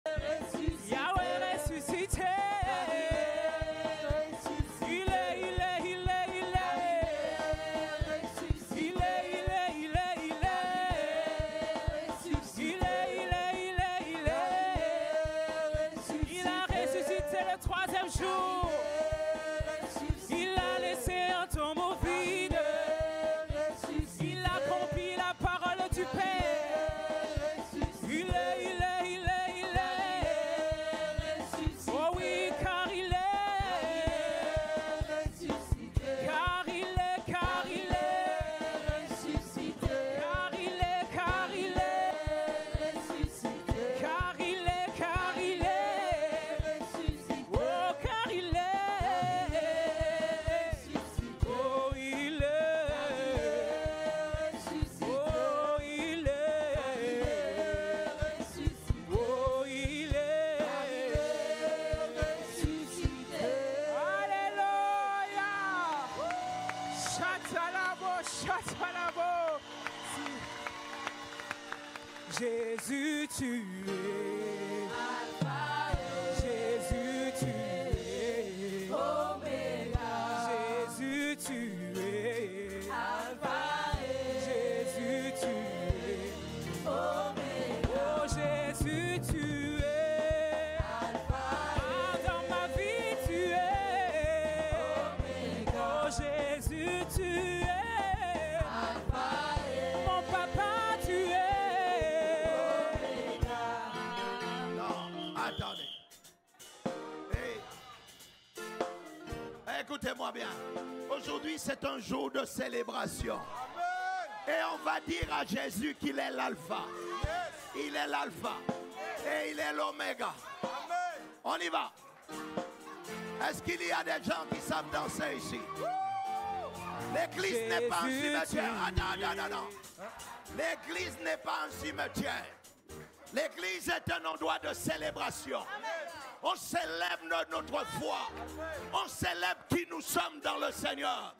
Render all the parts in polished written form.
Yahweh ressuscité. Jésus, tu es Alpha et Jésus, tu es Oméga. Jésus, tu es Alpha et Jésus, tu es Oméga. Oh Jésus, tu es Alpha. Dans ma vie, tu es Oméga. Oh Jésus, tu es Alpha. Mon papa, tu es. Écoutez-moi bien. Aujourd'hui, c'est un jour de célébration. Amen. Et on va dire à Jésus qu'il est l'alpha. Yes. Il est l'alpha. Yes. Et il est l'oméga. On y va. Est-ce qu'il y a des gens qui savent danser ici? L'église n'est pas un cimetière. Ah, non. L'église n'est pas un cimetière. L'église est un endroit de célébration. Amen. On célèbre notre foi. On célèbre qui nous sommes dans le Seigneur.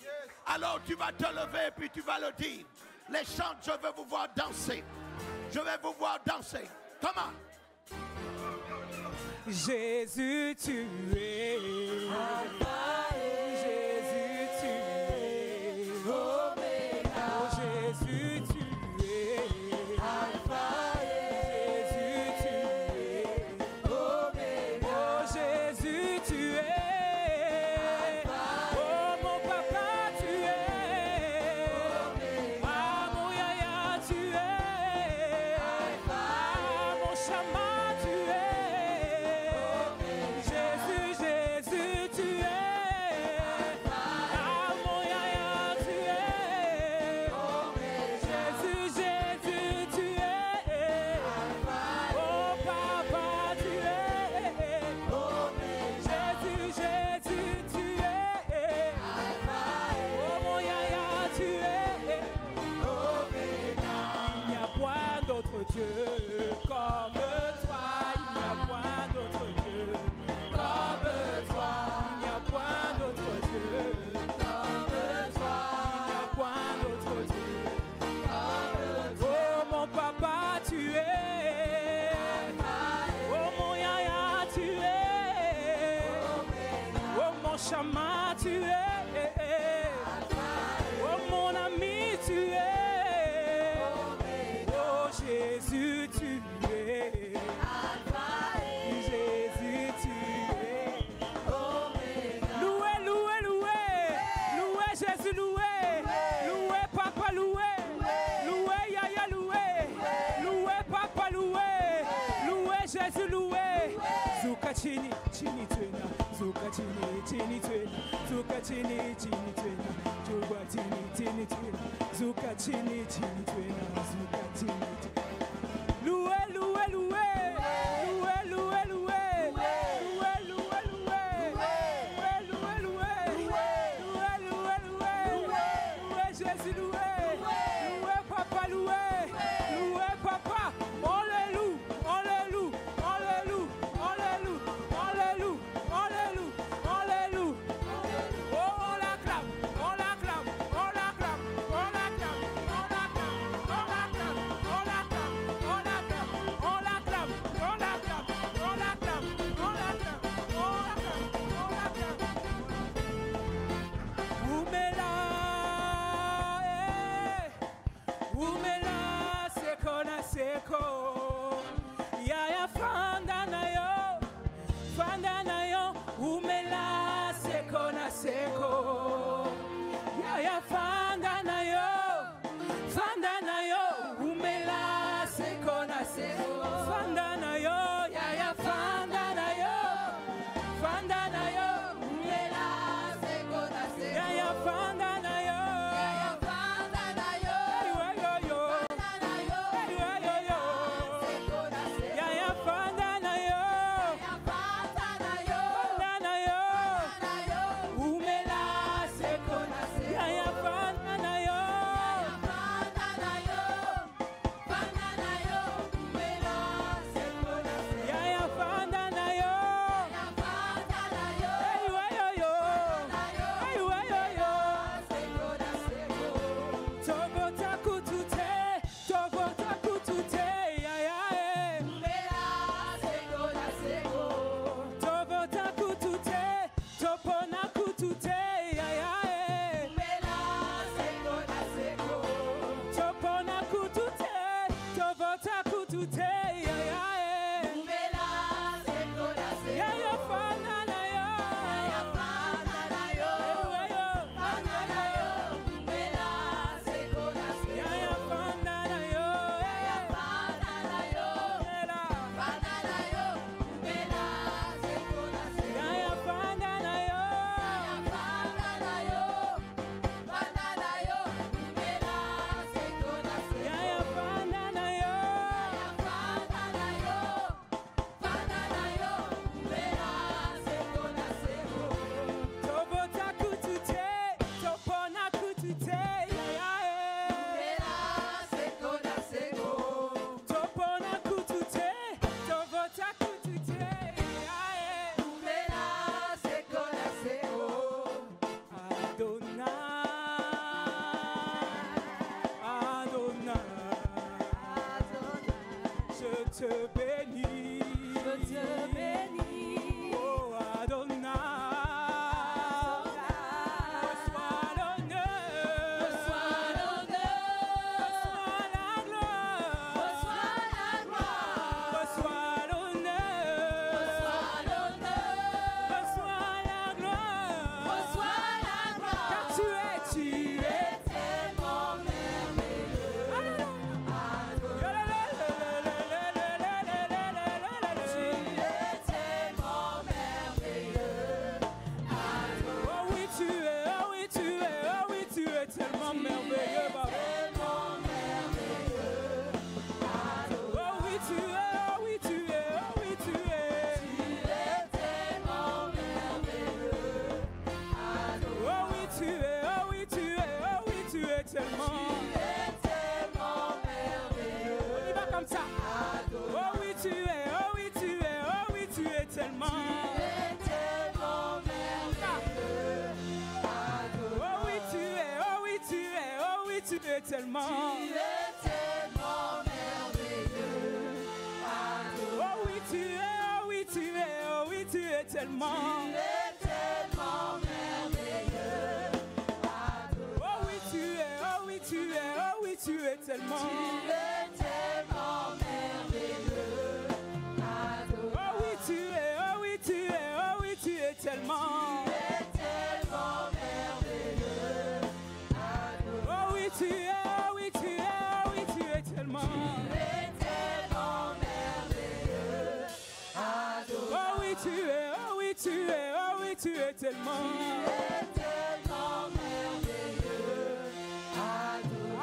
Alors tu vas te lever et puis tu vas le dire. Les chants, je veux vous voir danser. Je vais vous voir danser. Comment? Jésus, tu es Alpha et Jésus, tu es Oméga. Oh Jésus, tu es Alpha. Dieu comme toi, il n'y a point d'autre Dieu comme toi, il n'y a point d'autre Dieu comme toi, il n'y a point d'autre Dieu comme toi. Oh mon papa tu es, oh mon yaya tu es, oh mon chama tu es, oh mon ami tu es. Jésus, tu es Alpha et Jésus, tu es Oméga. Loué, loué, loué, loué Jésus, loué, loué papa, loué, loué yaya, loué, loué papa, loué, loué Jésus, loué. Zuka chini, chini tuena, zuka chini, chini tuena, zuka chini, chini tuena, zuka chini, chini tuena, zuka chini, chini tuena, zuka chini. Loué, loué, loué, loué, loué, loué, loué, loué, loué, loué, loué, loué, loué, Jésus loué, loué papa loué, loué papa, on le loue, on le loue, on le loue, on le loue, on le loue, on le loue, on le loue, oh on l'acclame, on l'acclame, on l'acclame, on l'acclame, on l'acclame, on l'acclame, on l'acclame. te bénis, oh Adonai, reçois l'honneur, reçois la gloire, reçois l'honneur, reçois la gloire, car tu es tellement merveilleux. Tellement, tu es tellement merveilleux. Oh oui, tu es, oh oui, tu es, oh oui, tu es tellement. Tu es tellement merveilleux. Oh oui, tu es, oh oui, tu es, oh oui, tu es tellement. Tu es tellement merveilleux. Oh oui, tu es, oh oui, tu es, oh oui, tu es tellement. Tu es tellement merveilleux. Oh oui, tu es. Tu es tellement merveilleux. Alléluia.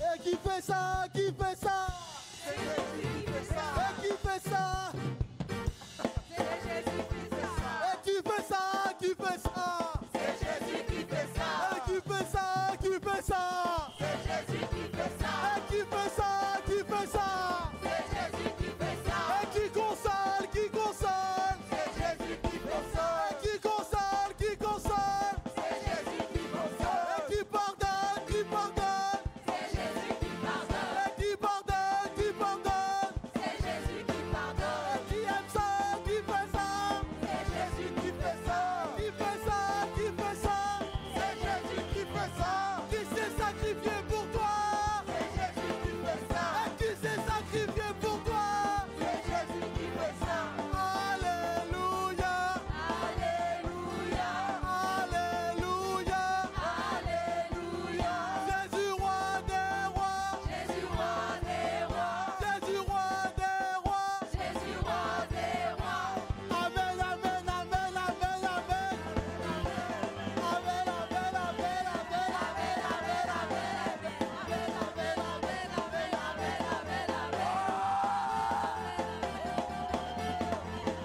Et qui fait ça? Qui fait ça? C'est Jésus qui fait ça. Et qui fait ça? C'est Jésus qui fait ça. Et qui fait ça? Qui fait ça? C'est Jésus qui fait ça. Et qui fait ça? Qui fait ça? C'est Jésus qui fait ça. Et qui fait ça? Qui fait ça? C'est Jésus qui fait ça. Et qui console? Qui console? C'est Jésus qui fait ça. Et qui console? Qui console? C'est Jésus qui console. Et qui pardonne? Qui pardonne? C'est Jésus qui pardonne. Et qui pardonne? Qui pardonne? C'est Jésus qui pardonne. Et qui aime ça? Qui fait ça? C'est Jésus qui fait ça. Qui fait ça? Qui fait ça? C'est Jésus qui fait ça. Qui s'est sacrifié pour toi? C'est Jésus qui fait ça. Et qui s'est sacrifié pour toi? C'est Jésus qui fait ça. Alléluia! Alléluia. Alléluia! Alléluia. Jésus roi des rois! Jésus roi des rois. Jésus roi des rois! Jésus roi des rois. Amen, amen, amen, amen, amen! Amen, amen, amen,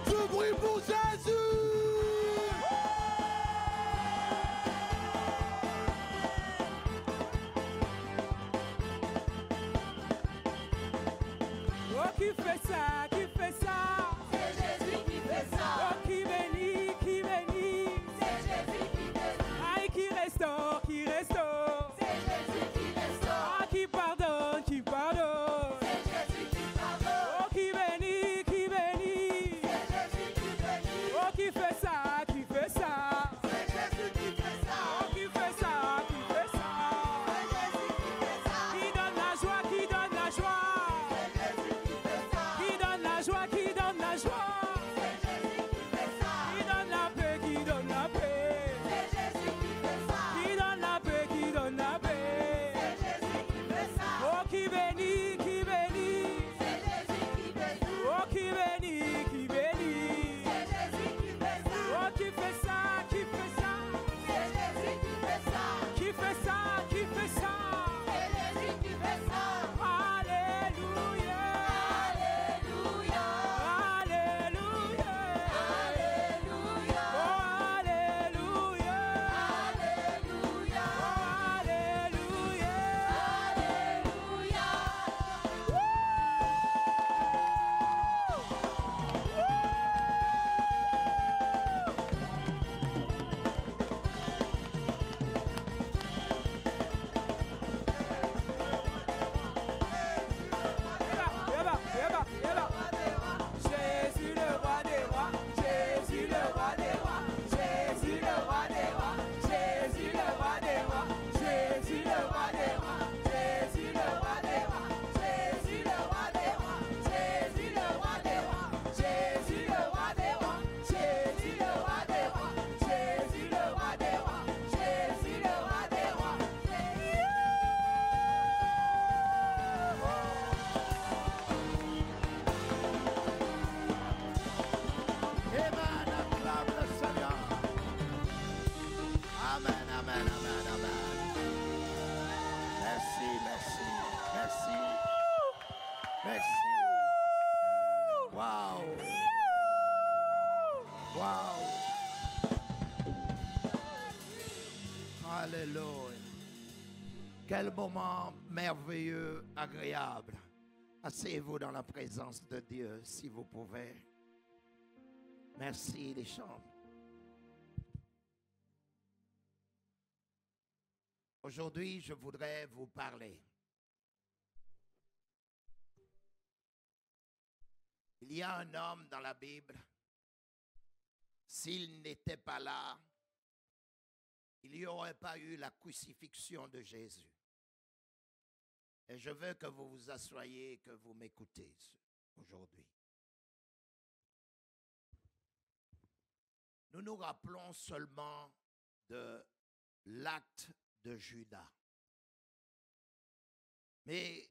du bruit pour Jésus! Oh, qui fait ça? Qui fait ça? C'est Jésus qui fait ça. Oh, qui bénit? Qui bénit? C'est Jésus qui fait ça. Aïe, qui restaure? Qui restaure? C'est Jésus qui restaure. Ah, qui pardonne? Qui pardonne? C'est Jésus qui pardonne. Oh, qui bénit? Qui bénit? C'est Jésus qui bénit. Oh, qui fait ça? Qui fait ça? C'est Jésus qui fait ça. Oh, qui fait ça? Qui fait ça? C'est Jésus qui fait ça. Qui donne la joie? Qui donne la joie? C'est Jésus qui fait ça. Qui donne la joie? Qui donne la joie? C'est Jésus qui fait ça. Qui donne la paix? Qui donne la paix? C'est Jésus qui fait ça. Qui donne la paix? Qui donne la paix? C'est Jésus qui fait ça. Oh, qui bénit? Qui bénit? C'est Jésus qui bénit. Oh, qui bénit? Qui bénit? C'est Jésus qui fait ça. Oh, qui fait ça? Qui fait ça? C'est Jésus qui fait ça. Qui fait ça? Qui fait ça? C'est Jésus qui fait ça. Alléluia! Alléluia. Alléluia! Alléluia. Oh, alléluia! Alléluia. Oh, alléluia! Alléluia. Jésus le roi des rois, Jésus le roi des rois, Jésus le roi des rois, Jésus le roi des rois, Jésus le roi des rois, Jésus le roi des rois, Jésus le roi des rois, Jésus le roi des rois, Jésus le roi des rois, Jésus le roi des rois, Jésus le roi des rois, Jésus le roi des rois. Amen, acclame le Seigneur. Amen, amen, amen, amen. Merci, merci, merci. Merci. Wow. Wow. Alléluia. Quel moment merveilleux, agréable. Asseyez-vous dans la présence de Dieu si vous pouvez. Merci les chambres. Aujourd'hui, je voudrais vous parler. Il y a un homme dans la Bible, s'il n'était pas là, il n'y aurait pas eu la crucifixion de Jésus. Et je veux que vous vous assoyiez et que vous m'écoutez aujourd'hui. Nous nous rappelons seulement de l'acte de Judas. Mais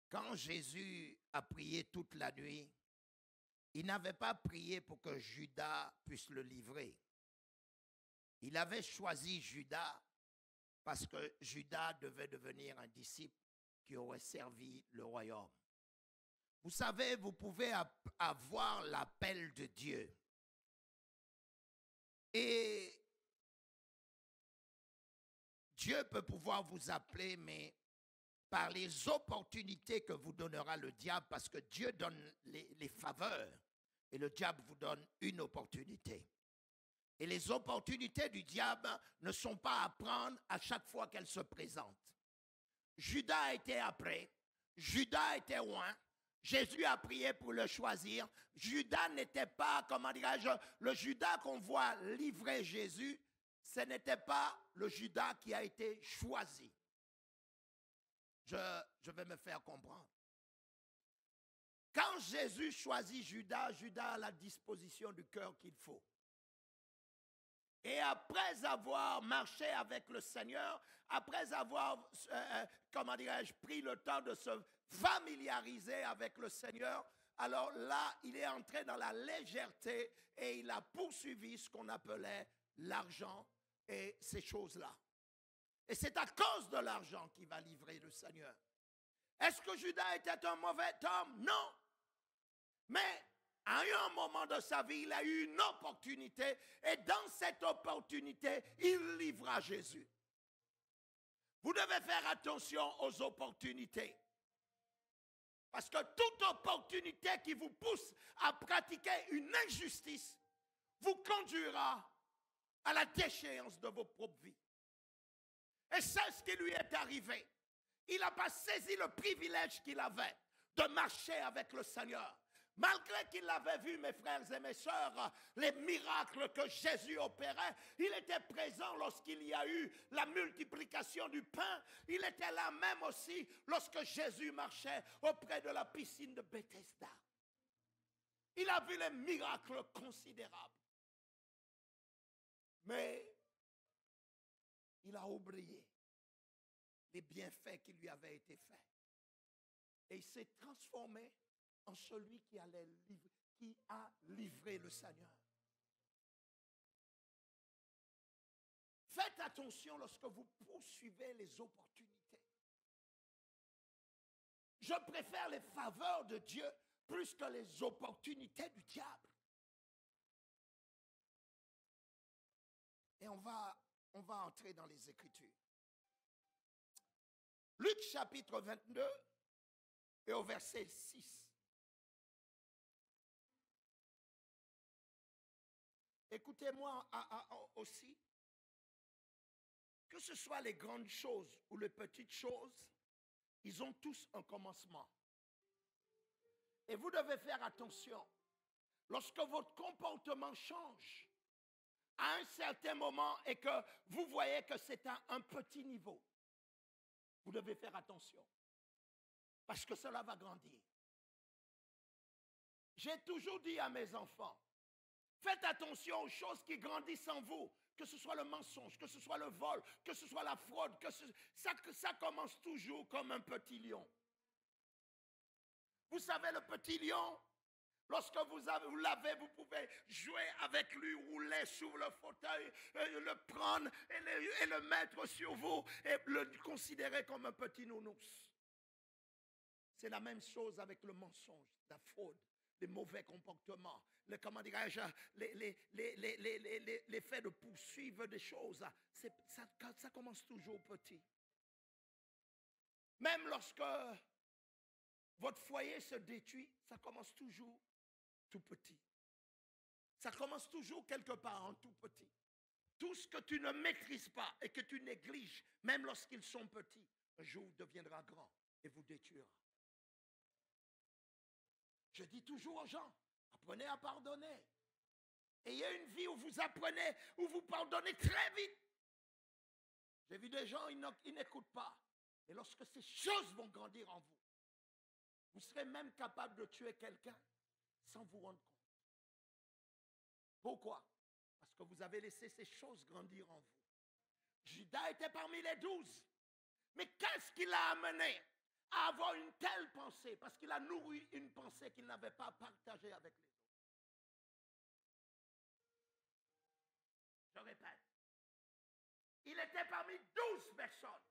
quand Jésus a prié toute la nuit, il n'avait pas prié pour que Judas puisse le livrer. Il avait choisi Judas Parce que Judas devait devenir un disciple qui aurait servi le royaume. Vous savez, vous pouvez avoir l'appel de Dieu. Et Dieu peut pouvoir vous appeler, mais par les opportunités que vous donnera le diable, parce que Dieu donne les faveurs et le diable vous donne une opportunité. Et les opportunités du diable ne sont pas à prendre à chaque fois qu'elles se présentent. Judas était après, Judas était loin, Jésus a prié pour le choisir. Judas n'était pas, comment dirais-je, le Judas qu'on voit livrer Jésus, ce n'était pas le Judas qui a été choisi. Je vais me faire comprendre. Quand Jésus choisit Judas, Judas a la disposition du cœur qu'il faut. Et après avoir marché avec le Seigneur, après avoir, comment dirais-je, pris le temps de se familiariser avec le Seigneur, alors là, il est entré dans la légèreté et il a poursuivi ce qu'on appelait l'argent et ces choses-là. Et c'est à cause de l'argent qu'il va livrer le Seigneur. Est-ce que Judas était un mauvais homme? Non. Mais à un moment de sa vie, il a eu une opportunité et dans cette opportunité, il livra Jésus. Vous devez faire attention aux opportunités. Parce que toute opportunité qui vous pousse à pratiquer une injustice vous conduira à la déchéance de vos propres vies. Et c'est ce qui lui est arrivé. Il n'a pas saisi le privilège qu'il avait de marcher avec le Seigneur. Malgré qu'il avait vu, mes frères et mes sœurs, les miracles que Jésus opérait, il était présent lorsqu'il y a eu la multiplication du pain. Il était là même aussi lorsque Jésus marchait auprès de la piscine de Bethesda. Il a vu les miracles considérables. Mais il a oublié les bienfaits qui lui avaient été faits. Et il s'est transformé en celui qui a livré le Seigneur. Faites attention lorsque vous poursuivez les opportunités. Je préfère les faveurs de Dieu plus que les opportunités du diable. Et on va entrer dans les Écritures. Luc chapitre 22 et au verset 6. Écoutez-moi aussi, que ce soit les grandes choses ou les petites choses, ils ont tous un commencement. Et vous devez faire attention. Lorsque votre comportement change à un certain moment et que vous voyez que c'est à un petit niveau, vous devez faire attention. Parce que cela va grandir. J'ai toujours dit à mes enfants, faites attention aux choses qui grandissent en vous, que ce soit le mensonge, que ce soit le vol, que ce soit la fraude, ça commence toujours comme un petit lion. Vous savez, le petit lion, lorsque vous l'avez, vous pouvez jouer avec lui, rouler sur le fauteuil, le prendre et le mettre sur vous et le considérer comme un petit nounours. C'est la même chose avec le mensonge, la fraude, les mauvais comportements, comment dirais-je, les faits de poursuivre des choses. Ça commence toujours petit. Même lorsque votre foyer se détruit, ça commence toujours tout petit. Ça commence toujours quelque part en tout petit. Tout ce que tu ne maîtrises pas et que tu négliges, même lorsqu'ils sont petits, un jour deviendra grand et vous détruira. Je dis toujours aux gens, apprenez à pardonner. Ayez une vie où vous apprenez, où vous pardonnez très vite. J'ai vu des gens, ils n'écoutent pas. Et lorsque ces choses vont grandir en vous, vous serez même capable de tuer quelqu'un sans vous rendre compte. Pourquoi? Parce que vous avez laissé ces choses grandir en vous. Judas était parmi les 12. Mais qu'est-ce qui l'a amené à avoir une telle pensée? Parce qu'il a nourri une pensée qu'il n'avait pas partagée avec les autres. Je répète. Il était parmi 12 personnes. personne.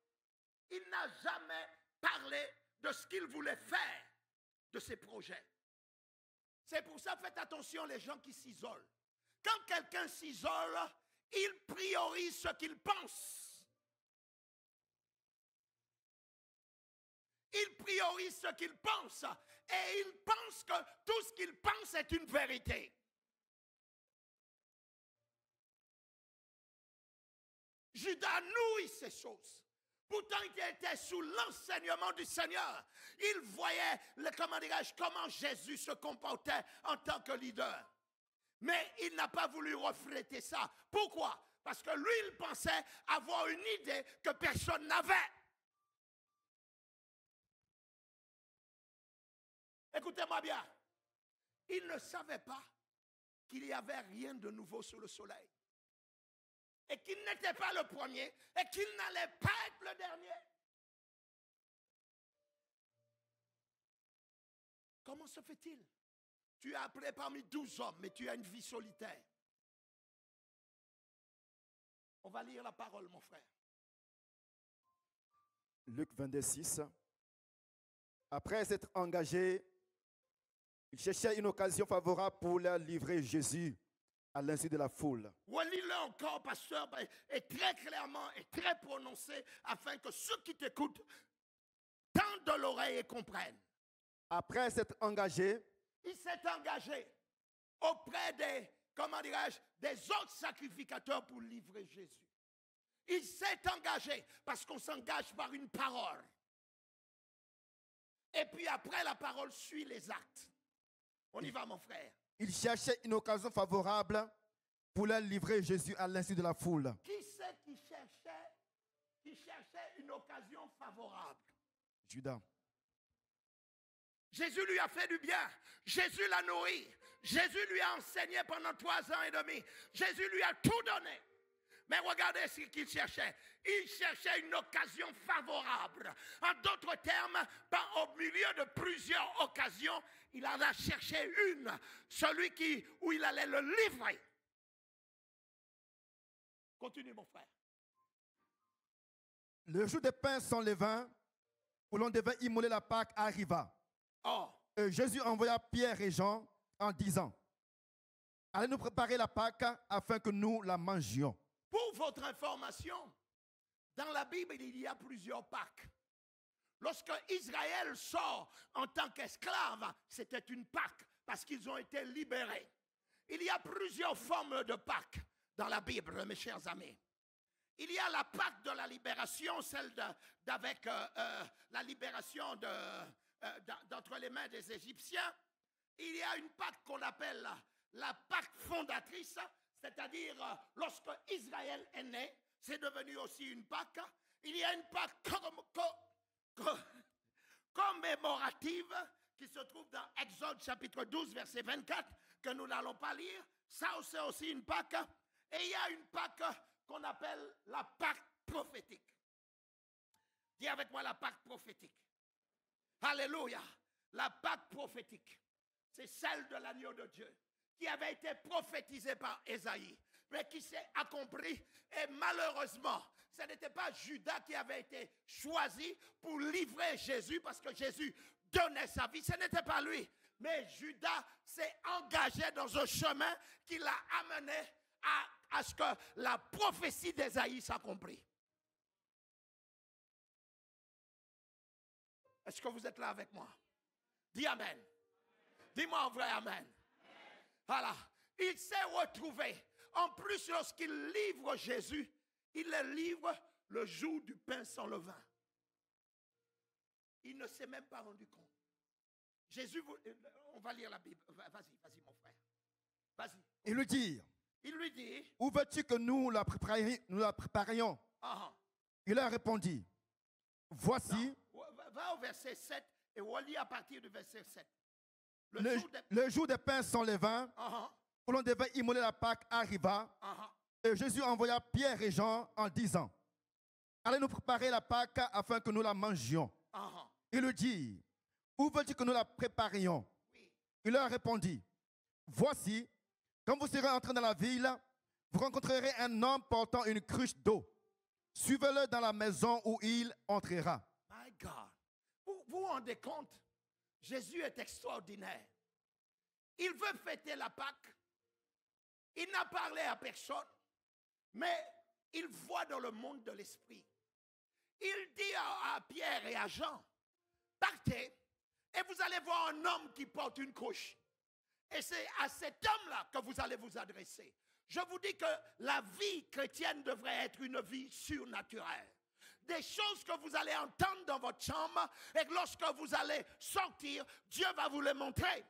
Il n'a jamais parlé de ce qu'il voulait faire de ses projets. C'est pour ça, faites attention les gens qui s'isolent. Quand quelqu'un s'isole, il priorise ce qu'il pense. Il priorise ce qu'il pense et il pense que tout ce qu'il pense est une vérité. Judas nourrit ces choses. Pourtant, il était sous l'enseignement du Seigneur. Il voyait, comment Jésus se comportait en tant que leader. Mais il n'a pas voulu refléter ça. Pourquoi? Parce que lui, il pensait avoir une idée que personne n'avait. Écoutez-moi bien. Il ne savait pas qu'il n'y avait rien de nouveau sous le soleil. Et qu'il n'était pas le premier, et qu'il n'allait pas être le dernier. Comment se fait-il? Tu es appelé parmi 12 hommes, mais tu as une vie solitaire. On va lire la parole, mon frère. Luc 22, 6. Après s'être engagé, il cherchait une occasion favorable pour leur livrer Jésus à l'insu de la foule. Relis-le encore, pasteur, et très clairement et très prononcé, afin que ceux qui t'écoutent tendent de l'oreille et comprennent. Après s'être engagé, il s'est engagé auprès des, des autres sacrificateurs pour livrer Jésus. Il s'est engagé parce qu'on s'engage par une parole. Et puis après, la parole suit les actes. On y va, mon frère. Il cherchait une occasion favorable pour leur livrer Jésus à l'insu de la foule. Qui c'est qui cherchait une occasion favorable? Judas. Jésus lui a fait du bien. Jésus l'a nourri. Jésus lui a enseigné pendant 3 ans et demi. Jésus lui a tout donné. Mais regardez ce qu'il cherchait. Il cherchait une occasion favorable. En d'autres termes, au milieu de plusieurs occasions, il en a cherché une. Où il allait le livrer. Continue, mon frère. Le jour des pains sans levain, où l'on devait immoler la Pâque, arriva. Oh. Et Jésus envoya Pierre et Jean en disant: allez nous préparer la Pâque afin que nous la mangions. Pour votre information, dans la Bible, il y a plusieurs Pâques. Lorsque Israël sort en tant qu'esclave, c'était une Pâque parce qu'ils ont été libérés. Il y a plusieurs formes de Pâques dans la Bible, mes chers amis. Il y a la Pâque de la libération, celle avec la libération d'entre les mains des Égyptiens. Il y a une Pâque qu'on appelle la Pâque fondatrice, c'est-à-dire lorsque Israël est né, c'est devenu aussi une Pâque. Il y a une Pâque commémorative qui se trouve dans Exode chapitre 12, verset 24, que nous n'allons pas lire. Ça, c'est aussi une Pâque. Et il y a une Pâque qu'on appelle la Pâque prophétique. Dis avec moi la Pâque prophétique. Alléluia. La Pâque prophétique, c'est celle de l'agneau de Dieu qui avait été prophétisée par Ésaïe, mais qui s'est accomplie. Et malheureusement, ce n'était pas Judas qui avait été choisi pour livrer Jésus, parce que Jésus donnait sa vie. Ce n'était pas lui. Mais Judas s'est engagé dans un chemin qui l'a amené à ce que la prophétie d'Ésaïe s'accomplit. Est-ce que vous êtes là avec moi? Dis Amen. Dis-moi en vrai Amen. Voilà. Il s'est retrouvé. En plus, lorsqu'il livre Jésus, il le livre le jour du pain sans levain. Il ne s'est même pas rendu compte. Jésus, on va lire la Bible. Vas-y mon frère. Vas-y. Il lui dit: où veux-tu que nous la préparions? Il leur répondit: voici. Va au verset 7 et relis à partir du verset 7. Le jour des pains sans levain, où l'on devait immoler la Pâque, arriva. Et Jésus envoya Pierre et Jean en disant: allez nous préparer la Pâque afin que nous la mangions. Il lui dit: où veux-tu que nous la préparions? Il leur répondit: voici, quand vous serez entrés dans la ville, vous rencontrerez un homme portant une cruche d'eau. Suivez-le dans la maison où il entrera. My God. Vous vous rendez compte? Jésus est extraordinaire. Il veut fêter la Pâque. Il n'a parlé à personne, mais il voit dans le monde de l'esprit. Il dit à Pierre et à Jean, partez et vous allez voir un homme qui porte une couche. Et c'est à cet homme-là que vous allez vous adresser. Je vous dis que la vie chrétienne devrait être une vie surnaturelle. Des choses que vous allez entendre dans votre chambre et que lorsque vous allez sortir, Dieu va vous les montrer.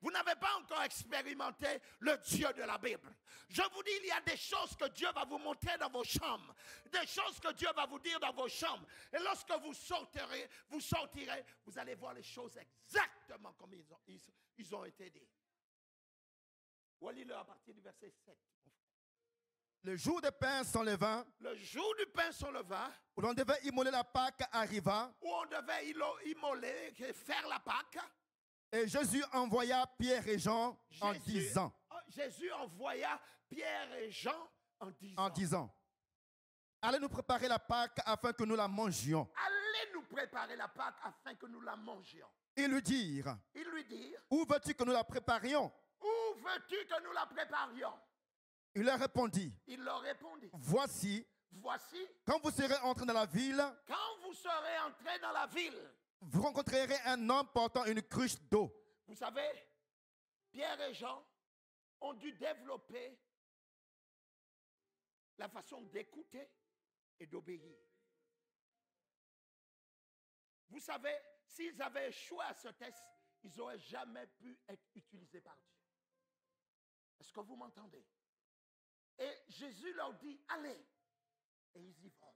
Vous n'avez pas encore expérimenté le Dieu de la Bible. Je vous dis, il y a des choses que Dieu va vous montrer dans vos chambres. Des choses que Dieu va vous dire dans vos chambres. Et lorsque vous sortirez, vous allez voir les choses exactement comme ils ont été dites. Relis-le à partir du verset 7. Le jour des pains sans levain, Le jour du pain sans levain, où l'on devait immoler la Pâque, arriva. où on devait immoler, faire la Pâque, Et Jésus envoya Pierre et Jean en disant, Jésus envoya Pierre et Jean en disant, allez nous préparer la Pâque afin que nous la mangions. allez nous préparer la Pâque afin que nous la mangions. Ils lui dirent, Ils lui dirent, où veux-tu que nous la préparions? où veux-tu que nous la préparions? Il leur répondit, Il leur répondit, voici, voici, quand vous serez entrés dans la ville, quand vous serez entrés dans la ville, vous rencontrerez un homme portant une cruche d'eau. vous savez, Pierre et Jean ont dû développer la façon d'écouter et d'obéir. Vous savez, s'ils avaient échoué à ce test, ils n'auraient jamais pu être utilisés par Dieu. Est-ce que vous m'entendez? Et Jésus leur dit, allez, et ils y vont.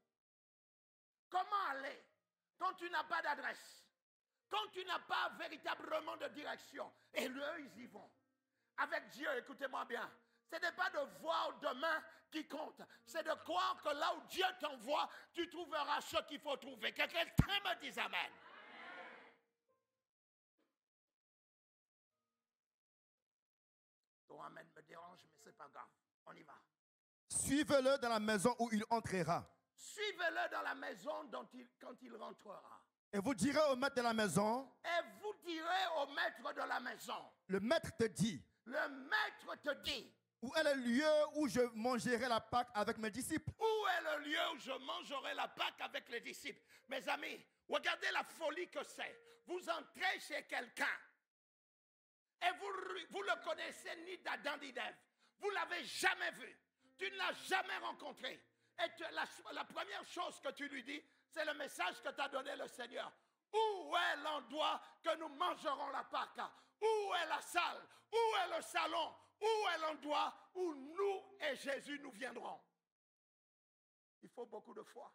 Comment aller quand tu n'as pas d'adresse? Quand tu n'as pas véritablement de direction? Et eux, ils y vont. Avec Dieu, écoutez-moi bien, ce n'est pas de voir demain qui compte. C'est de croire que là où Dieu t'envoie, tu trouveras ce qu'il faut trouver. Que quelqu'un me dise amen. Ton amen me dérange, mais ce n'est pas grave. On y va. Suivez-le dans la maison où il entrera. Suivez-le dans la maison quand il rentrera. Et vous direz au maître de la maison, Et vous direz au maître de la maison, le maître te dit, le maître te dit, où est le lieu où je mangerai la Pâque avec mes disciples? où est le lieu où je mangerai la Pâque avec les disciples? Mes amis, regardez la folie que c'est. Vous entrez chez quelqu'un et vous le connaissez ni d'Adam ni d'Ève. Vous ne l'avez jamais vu. Tu ne l'as jamais rencontré. Et la première chose que tu lui dis, c'est le message que t'a donné le Seigneur. Où est l'endroit que nous mangerons la Pâque? Où est la salle? Où est le salon? Où est l'endroit où nous et Jésus nous viendrons? Il faut beaucoup de foi.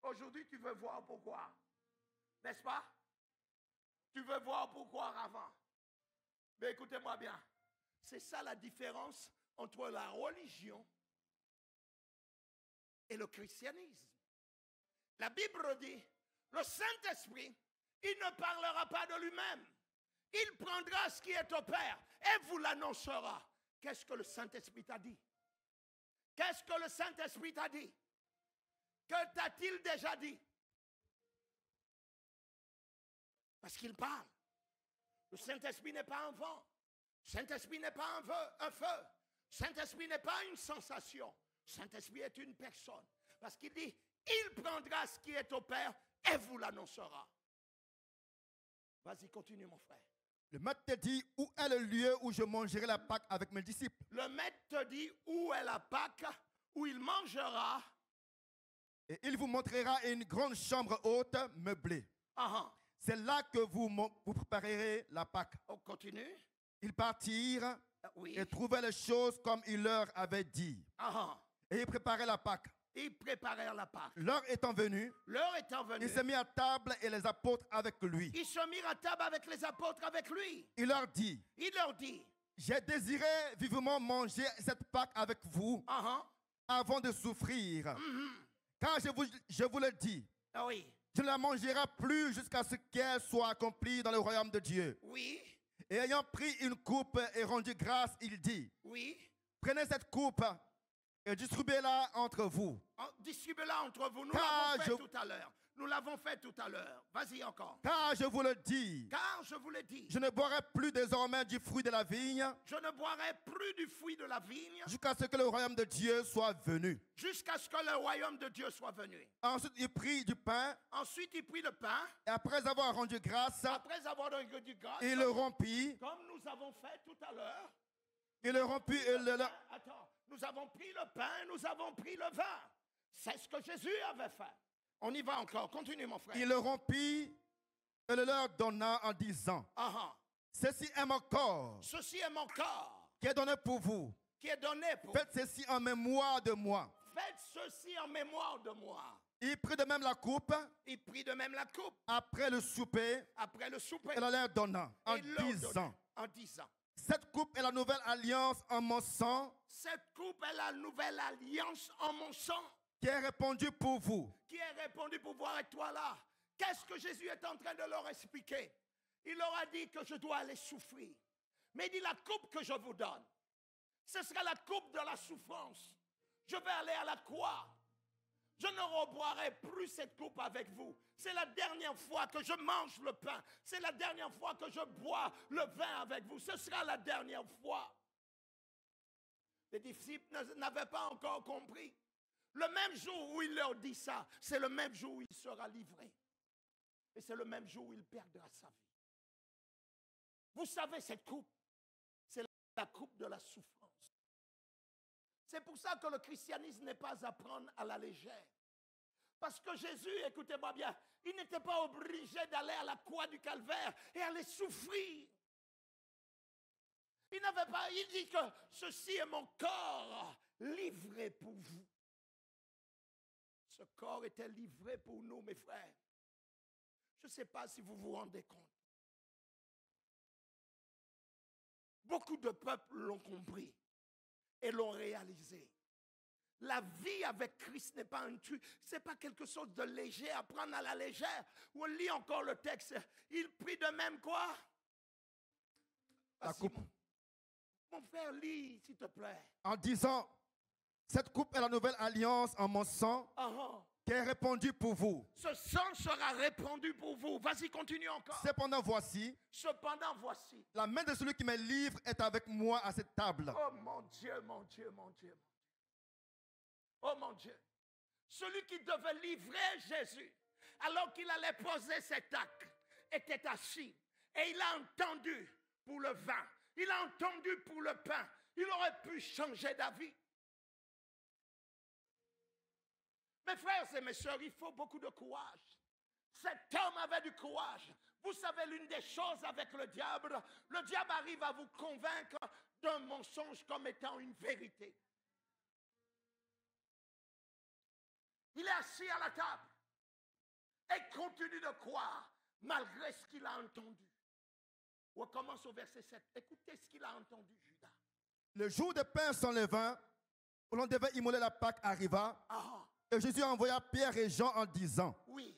Aujourd'hui, tu veux voir pourquoi. N'est-ce pas? Tu veux voir pourquoi avant. Mais écoutez-moi bien. C'est ça la différence entre la religion et le christianisme. La Bible dit, le Saint-Esprit, il ne parlera pas de lui-même. Il prendra ce qui est au Père et vous l'annoncera. Qu'est-ce que le Saint-Esprit t'a dit? Qu'est-ce que le Saint-Esprit t'a dit? Que t'a-t-il déjà dit? Parce qu'il parle. Le Saint-Esprit n'est pas un vent. Le Saint-Esprit n'est pas un feu. Le Saint-Esprit n'est pas une sensation. Le Saint-Esprit est une personne. Parce qu'il dit, il prendra ce qui est au Père et vous l'annoncera. Vas-y, continue mon frère. Le maître te dit, où est le lieu où je mangerai la Pâque avec mes disciples? Le maître te dit, où est la Pâque où il mangera? Et il vous montrera une grande chambre haute meublée. C'est là que vous préparerez la Pâque. On continue. Ils partirent Oui. et trouvaient les choses comme il leur avait dit. Et ils préparaient la Pâque. Ils préparèrent la Pâque. L'heure étant venue, L'heure étant venue, il s'est mis à table et les apôtres avec lui. ils se mirent à table avec les apôtres avec lui. Il leur dit, Il leur dit, j'ai désiré vivement manger cette Pâque avec vous avant de souffrir. Car je vous le dis, ah oui, je ne la mangerai plus jusqu'à ce qu'elle soit accomplie dans le royaume de Dieu. oui, Et ayant pris une coupe et rendu grâce, il dit, oui, prenez cette coupe et distribuez-la entre vous. Distribuez-la entre vous. Nous Car l'avons fait tout à l'heure. Nous l'avons fait tout à l'heure. Vas-y encore. Car je vous le dis, Car je vous l'ai dit, je ne boirai plus désormais du fruit de la vigne je ne boirai plus du fruit de la vigne jusqu'à ce que le royaume de Dieu soit venu. jusqu'à ce que le royaume de Dieu soit venu. Ensuite, il prit du pain Ensuite, il prit le pain. et après avoir rendu grâce, Après avoir donné du grâce, il le rompit. comme nous avons fait tout à l'heure. Il le rompit et Attends, nous avons pris le pain, nous avons pris le vin. C'est ce que Jésus avait fait. On y va encore, continue mon frère. il le rompit et le leur donna en disant, ceci est mon corps Ceci est mon corps qui est donné pour vous. qui est donné pour Faites ceci en mémoire de moi. Faites ceci en mémoire de moi. Il prit de même la coupe Il prit de même la coupe après le souper après le souper et la leur donna en et leur disant, donna en disant, cette coupe est la nouvelle alliance en mon sang cette coupe est la nouvelle alliance en mon sang qui est répandue pour vous. qui est répandue pour voir avec toi là. Qu'est-ce que Jésus est en train de leur expliquer? Il leur a dit que je dois aller souffrir. Mais il dit la coupe que je vous donne, ce sera la coupe de la souffrance. Je vais aller à la croix. Je ne reboirai plus cette coupe avec vous. C'est la dernière fois que je mange le pain. C'est la dernière fois que je bois le vin avec vous. Ce sera la dernière fois. Les disciples n'avaient pas encore compris. Le même jour où il leur dit ça, c'est le même jour où il sera livré. Et c'est le même jour où il perdra sa vie. Vous savez, cette coupe, c'est la coupe de la souffrance. C'est pour ça que le christianisme n'est pas à prendre à la légère. Parce que Jésus, écoutez-moi bien, il n'était pas obligé d'aller à la croix du calvaire et aller souffrir. Il dit que ceci est mon corps livré pour vous. Ce corps était livré pour nous, mes frères. Je ne sais pas si vous vous rendez compte. Beaucoup de peuples l'ont compris et l'ont réalisé. La vie avec Christ n'est pas un truc, ce n'est pas quelque chose de léger à prendre à la légère. On lit encore le texte. Il prit de même quoi? La coupe. Mon frère, lis, s'il te plaît. En disant, cette coupe est la nouvelle alliance en mon sang qui est répandue pour vous. Ce sang sera répandu pour vous. Vas-y, continue encore. Cependant, voici, la main de celui qui me livre est avec moi à cette table. Oh mon Dieu, mon Dieu, mon Dieu. Oh mon Dieu. Celui qui devait livrer Jésus, alors qu'il allait poser cet acte, était assis. Et il a entendu pour le vin. Il a entendu pour le pain. Il aurait pu changer d'avis. Mes frères et mes soeurs, il faut beaucoup de courage. Cet homme avait du courage. Vous savez, l'une des choses avec le diable arrive à vous convaincre d'un mensonge comme étant une vérité. Il est assis à la table et continue de croire malgré ce qu'il a entendu. On commence au verset 7. Écoutez ce qu'il a entendu, Judas. Le jour de pain sans levain, où l'on devait immoler la Pâque, arriva. Et Jésus envoya Pierre et Jean en disant, oui,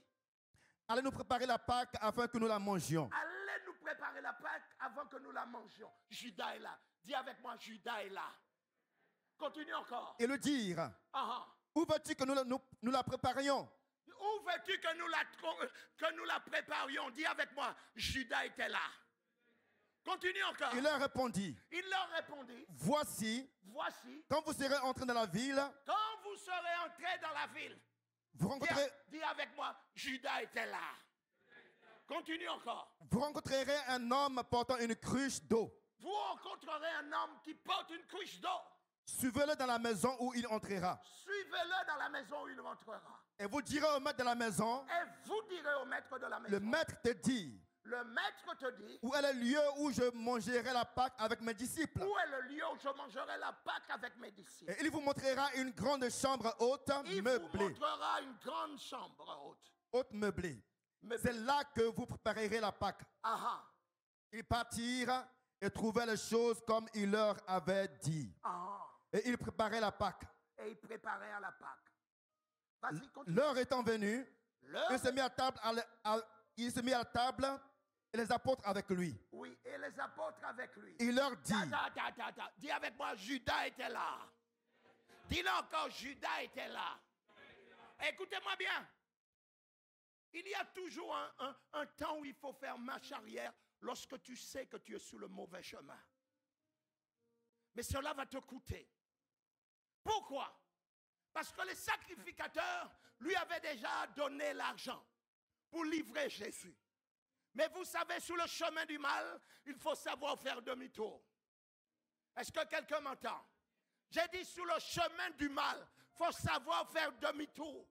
allez nous préparer la Pâque afin que nous la mangions. Allez nous préparer la Pâque avant que nous la mangions. Judas est là. Dis avec moi, Judas est là. Continue encore. Et lui dire, où veux-tu que nous la préparions? Où veux-tu que nous la préparions? Dis avec moi, Judas était là. Continue encore. Il leur répondit, voici, quand vous serez entrés dans la ville, vous rencontrerez, dis avec moi, Judas était là. Continue encore. Vous rencontrerez un homme portant une cruche d'eau. Vous rencontrerez un homme qui porte une cruche d'eau. Suivez-le dans la maison où il entrera. Suivez-le dans la maison où il rentrera. Et vous direz au maître de la maison. Et vous direz au maître de la maison. Le maître te dit. Le maître te dit. Où est le lieu où je mangerai la Pâque avec mes disciples? Où est le lieu où je mangerai la Pâque avec mes disciples? Et il vous montrera une grande chambre haute meublée. Il vous montrera une grande chambre haute. Haute meublée. C'est là que vous préparerez la Pâque. Ils partirent et trouvèrent les choses comme il leur avait dit. Et ils préparaient la Pâque. Et ils préparaient la Pâque. Vas-y, continue. L'heure étant venue, il se mit à la table et les apôtres avec lui. Oui, et les apôtres avec lui. Il leur dit. Dis avec moi, Judas était là. Dis-le encore, Judas était là. Écoutez-moi bien. Il y a toujours un temps où il faut faire marche arrière lorsque tu sais que tu es sur le mauvais chemin. Mais cela va te coûter. Pourquoi? Parce que les sacrificateurs lui avaient déjà donné l'argent pour livrer Jésus. Mais vous savez, sur le chemin du mal, il faut savoir faire demi-tour. Est-ce que quelqu'un m'entend? J'ai dit sur le chemin du mal, il faut savoir faire demi-tour.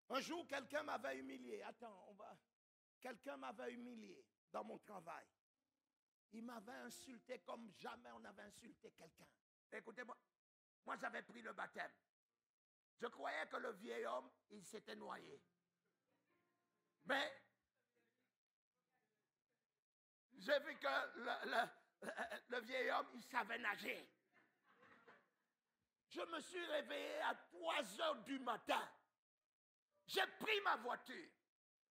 Un jour, quelqu'un m'avait humilié. Quelqu'un m'avait humilié dans mon travail. Il m'avait insulté comme jamais on avait insulté quelqu'un. Écoutez-moi, moi j'avais pris le baptême. Je croyais que le vieil homme, il s'était noyé. Mais j'ai vu que le vieil homme, il savait nager. Je me suis réveillé à 3 heures du matin. J'ai pris ma voiture.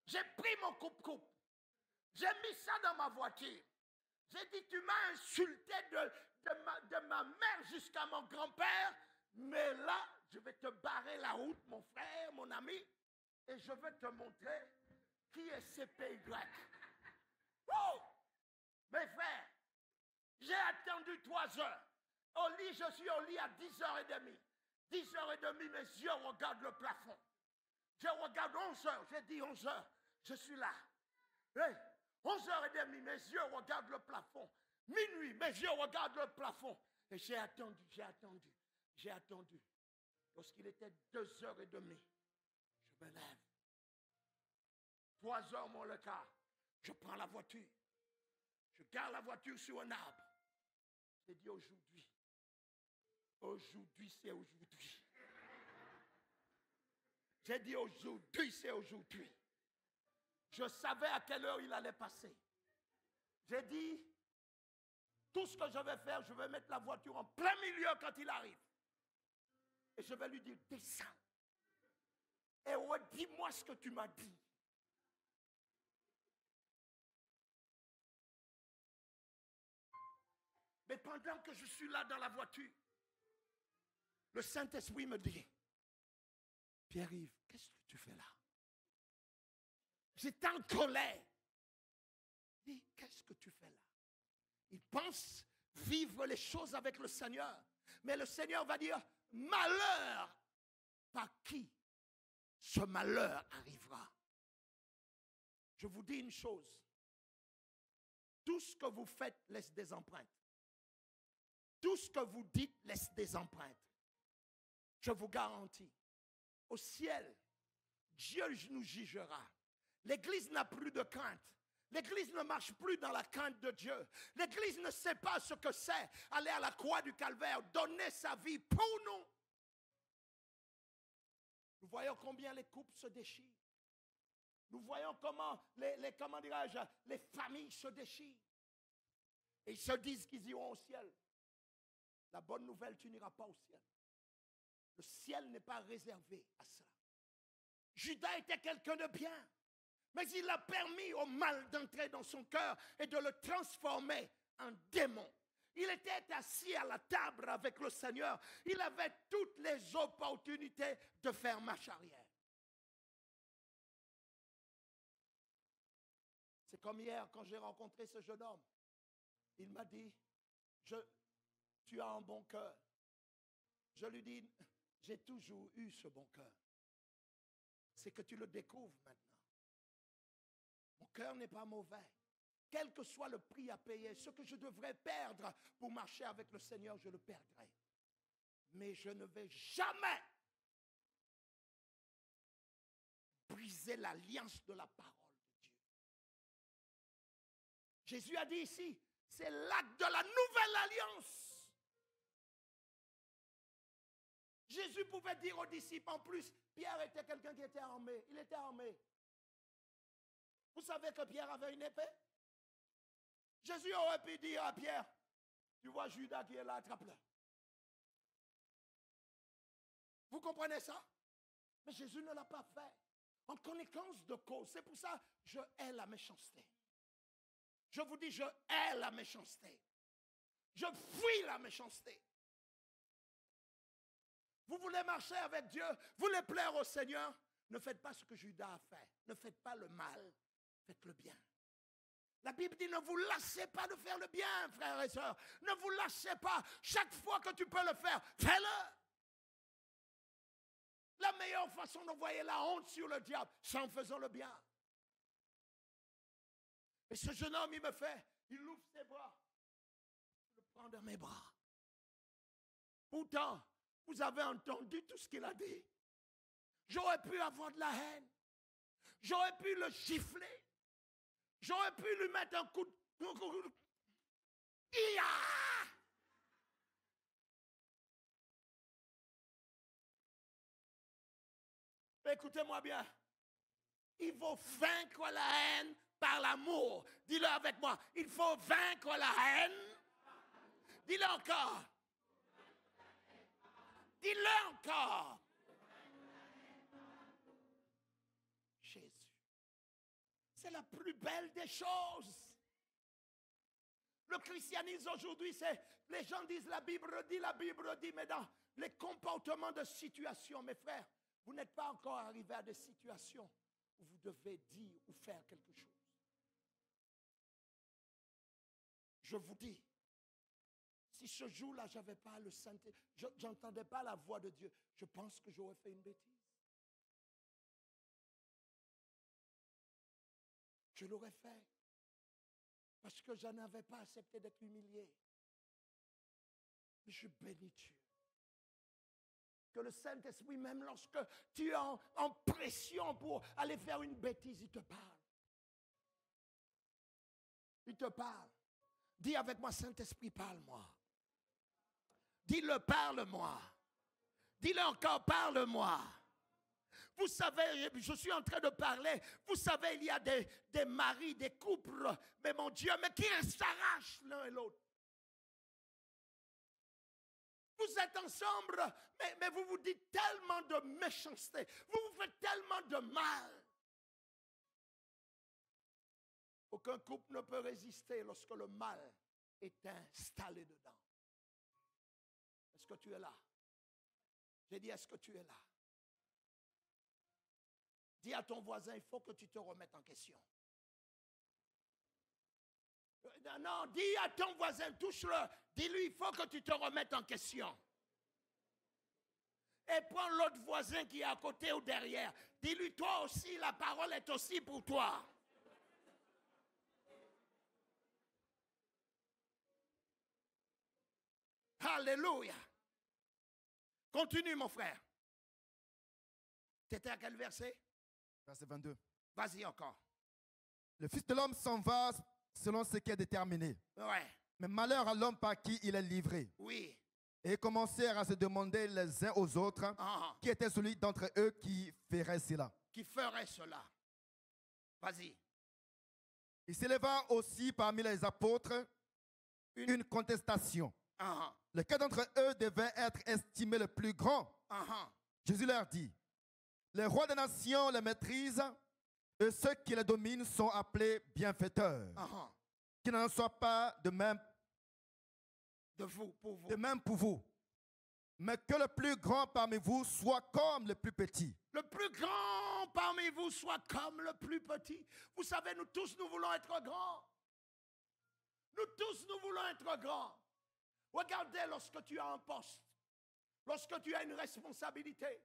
J'ai pris mon coupe-coupe. J'ai mis ça dans ma voiture. J'ai dit, tu m'as insulté de ma mère jusqu'à mon grand-père, mais là, je vais te barrer la route, mon frère, mon ami, et je vais te montrer qui est CPY. Oh! Mes frères, j'ai attendu 3 heures. Au lit, je suis au lit à 10h30. 10h30, mes yeux regardent le plafond. Je regarde 11h, j'ai dit 11h, je suis là. Hey, 11h30, mes yeux regardent le plafond. Minuit, mes yeux regardent le plafond. Et j'ai attendu. Lorsqu'il était 2h30, je me lève. 3h moins le quart, je prends la voiture. Je garde la voiture sur un arbre. J'ai dit aujourd'hui. Aujourd'hui, c'est aujourd'hui. J'ai dit aujourd'hui, c'est aujourd'hui. Je savais à quelle heure il allait passer. J'ai dit, tout ce que je vais faire, je vais mettre la voiture en plein milieu quand il arrive. Et je vais lui dire, descends. Et redis-moi ce que tu m'as dit. Mais pendant que je suis là dans la voiture, le Saint-Esprit me dit, Pierre-Yves, qu'est-ce que tu fais là? J'étais en colère. Il dit, qu'est-ce que tu fais là? Il pense vivre les choses avec le Seigneur. Mais le Seigneur va dire, malheur, par qui ce malheur arrivera? Je vous dis une chose. Tout ce que vous faites laisse des empreintes. Tout ce que vous dites laisse des empreintes. Je vous garantis. Au ciel, Dieu nous jugera. L'Église n'a plus de crainte. L'Église ne marche plus dans la crainte de Dieu. L'Église ne sait pas ce que c'est aller à la croix du Calvaire, donner sa vie pour nous. Nous voyons combien les couples se déchirent. Nous voyons comment les familles se déchirent. Et ils se disent qu'ils iront au ciel. La bonne nouvelle, tu n'iras pas au ciel. Le ciel n'est pas réservé à ça. Judas était quelqu'un de bien. Mais il a permis au mal d'entrer dans son cœur et de le transformer en démon. Il était assis à la table avec le Seigneur. Il avait toutes les opportunités de faire marche arrière. C'est comme hier quand j'ai rencontré ce jeune homme. Il m'a dit, tu as un bon cœur. Je lui dis, j'ai toujours eu ce bon cœur. C'est que tu le découvres maintenant. Mon cœur n'est pas mauvais. Quel que soit le prix à payer, ce que je devrais perdre pour marcher avec le Seigneur, je le perdrai. Mais je ne vais jamais briser l'alliance de la parole de Dieu. Jésus a dit ici, c'est l'acte de la nouvelle alliance. Jésus pouvait dire aux disciples, en plus, Pierre était quelqu'un qui était armé. Il était armé. Vous savez que Pierre avait une épée? Jésus aurait pu dire à Pierre, tu vois Judas qui est là, attrape-le. Vous comprenez ça? Mais Jésus ne l'a pas fait. En connaissance de cause. C'est pour ça que je hais la méchanceté. Je vous dis, je hais la méchanceté. Je fuis la méchanceté. Vous voulez marcher avec Dieu, vous voulez plaire au Seigneur, ne faites pas ce que Judas a fait. Ne faites pas le mal, faites le bien. La Bible dit, ne vous lassez pas de faire le bien, frères et sœurs. Ne vous lassez pas. Chaque fois que tu peux le faire, fais-le. La meilleure façon d'envoyer la honte sur le diable, c'est en faisant le bien. Et ce jeune homme, il ouvre ses bras. Je le prends dans mes bras. Pourtant, vous avez entendu tout ce qu'il a dit. J'aurais pu avoir de la haine. J'aurais pu le gifler. J'aurais pu lui mettre un coup de... Écoutez-moi bien. Il faut vaincre la haine par l'amour. Dis-le avec moi. Il faut vaincre la haine. Dis-le encore. Dis-le encore. Jésus. C'est la plus belle des choses. Le christianisme aujourd'hui, c'est... Les gens disent la Bible dit, mais dans les comportements de situation, mes frères, vous n'êtes pas encore arrivé à des situations où vous devez dire ou faire quelque chose. Je vous dis, si ce jour-là, je n'avais pas le Saint-Esprit, je n'entendais pas la voix de Dieu, je pense que j'aurais fait une bêtise. Je l'aurais fait. Parce que je n'avais pas accepté d'être humilié. Mais je bénis Dieu. Que le Saint-Esprit, même lorsque tu es en pression pour aller faire une bêtise, il te parle. Il te parle. Dis avec moi, Saint-Esprit, parle-moi. Dis-le, parle-moi. Dis-le encore, parle-moi. Vous savez, je suis en train de parler. Vous savez, il y a des maris, des couples, mais mon Dieu, mais qui s'arrachent l'un et l'autre. Vous êtes ensemble, mais vous vous dites tellement de méchanceté. Vous vous faites tellement de mal. Aucun couple ne peut résister lorsque le mal est installé dedans. Est-ce que tu es là? J'ai dit, est-ce que tu es là? Dis à ton voisin, il faut que tu te remettes en question. Non, dis à ton voisin, touche-le. Dis-lui, il faut que tu te remettes en question. Et prends l'autre voisin qui est à côté ou derrière. Dis-lui, toi aussi, la parole est aussi pour toi. Alléluia. Continue, mon frère. Tu étais à quel verset? Verset 22. Vas-y encore. Le Fils de l'homme s'en va selon ce qui est déterminé. Ouais. Mais malheur à l'homme par qui il est livré. Oui. Et ils commencèrent à se demander les uns aux autres qui était celui d'entre eux qui ferait cela. Qui ferait cela? Vas-y. Il s'éleva aussi parmi les apôtres une contestation. Lequel d'entre eux devait être estimé le plus grand? Jésus leur dit, les rois des nations les maîtrisent et ceux qui les dominent sont appelés bienfaiteurs. Qu'il n'en soit pas de même de même pour vous. Mais que le plus grand parmi vous soit comme le plus petit. Le plus grand parmi vous soit comme le plus petit. Vous savez, nous tous, nous voulons être grands. Nous tous, nous voulons être grands. Regardez lorsque tu as un poste, lorsque tu as une responsabilité,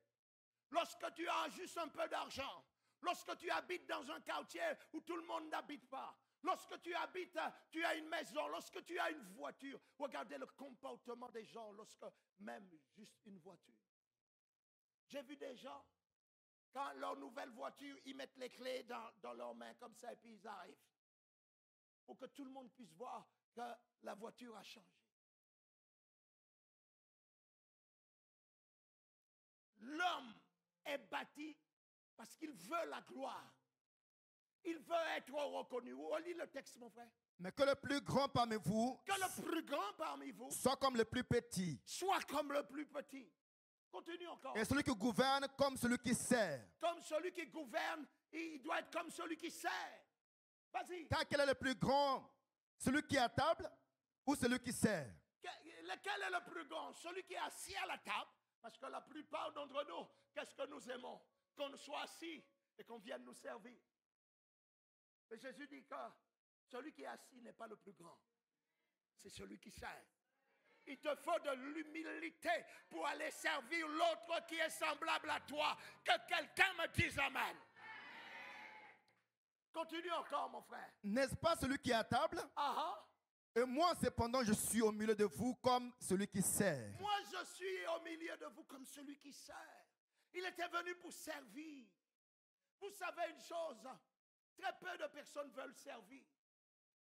lorsque tu as juste un peu d'argent, lorsque tu habites dans un quartier où tout le monde n'habite pas, lorsque tu habites, tu as une maison, lorsque tu as une voiture, regardez le comportement des gens lorsque même juste une voiture. J'ai vu des gens, quand leur nouvelle voiture, ils mettent les clés dans leurs mains comme ça et puis ils arrivent. Pour que tout le monde puisse voir que la voiture a changé. L'homme est bâti parce qu'il veut la gloire. Il veut être reconnu. Relis le texte, mon frère. Mais que le plus grand parmi vous, que le plus grand parmi vous, soit comme le plus petit. Soit comme le plus petit. Continue encore. Et celui qui gouverne comme celui qui sert. Comme celui qui gouverne, il doit être comme celui qui sert. Vas-y. Car quel est le plus grand? Celui qui est à table ou celui qui sert? lequel est le plus grand? Celui qui est assis à la table. Parce que la plupart d'entre nous, qu'est-ce que nous aimons? Qu'on soit assis et qu'on vienne nous servir. Mais Jésus dit que celui qui est assis n'est pas le plus grand. C'est celui qui sert. Il te faut de l'humilité pour aller servir l'autre qui est semblable à toi. Que quelqu'un me dise Amen. Continue encore, mon frère. N'est-ce pas celui qui est à table? Et moi, cependant, je suis au milieu de vous comme celui qui sert. Moi, je suis au milieu de vous comme celui qui sert. Il était venu pour servir. Vous savez une chose, très peu de personnes veulent servir.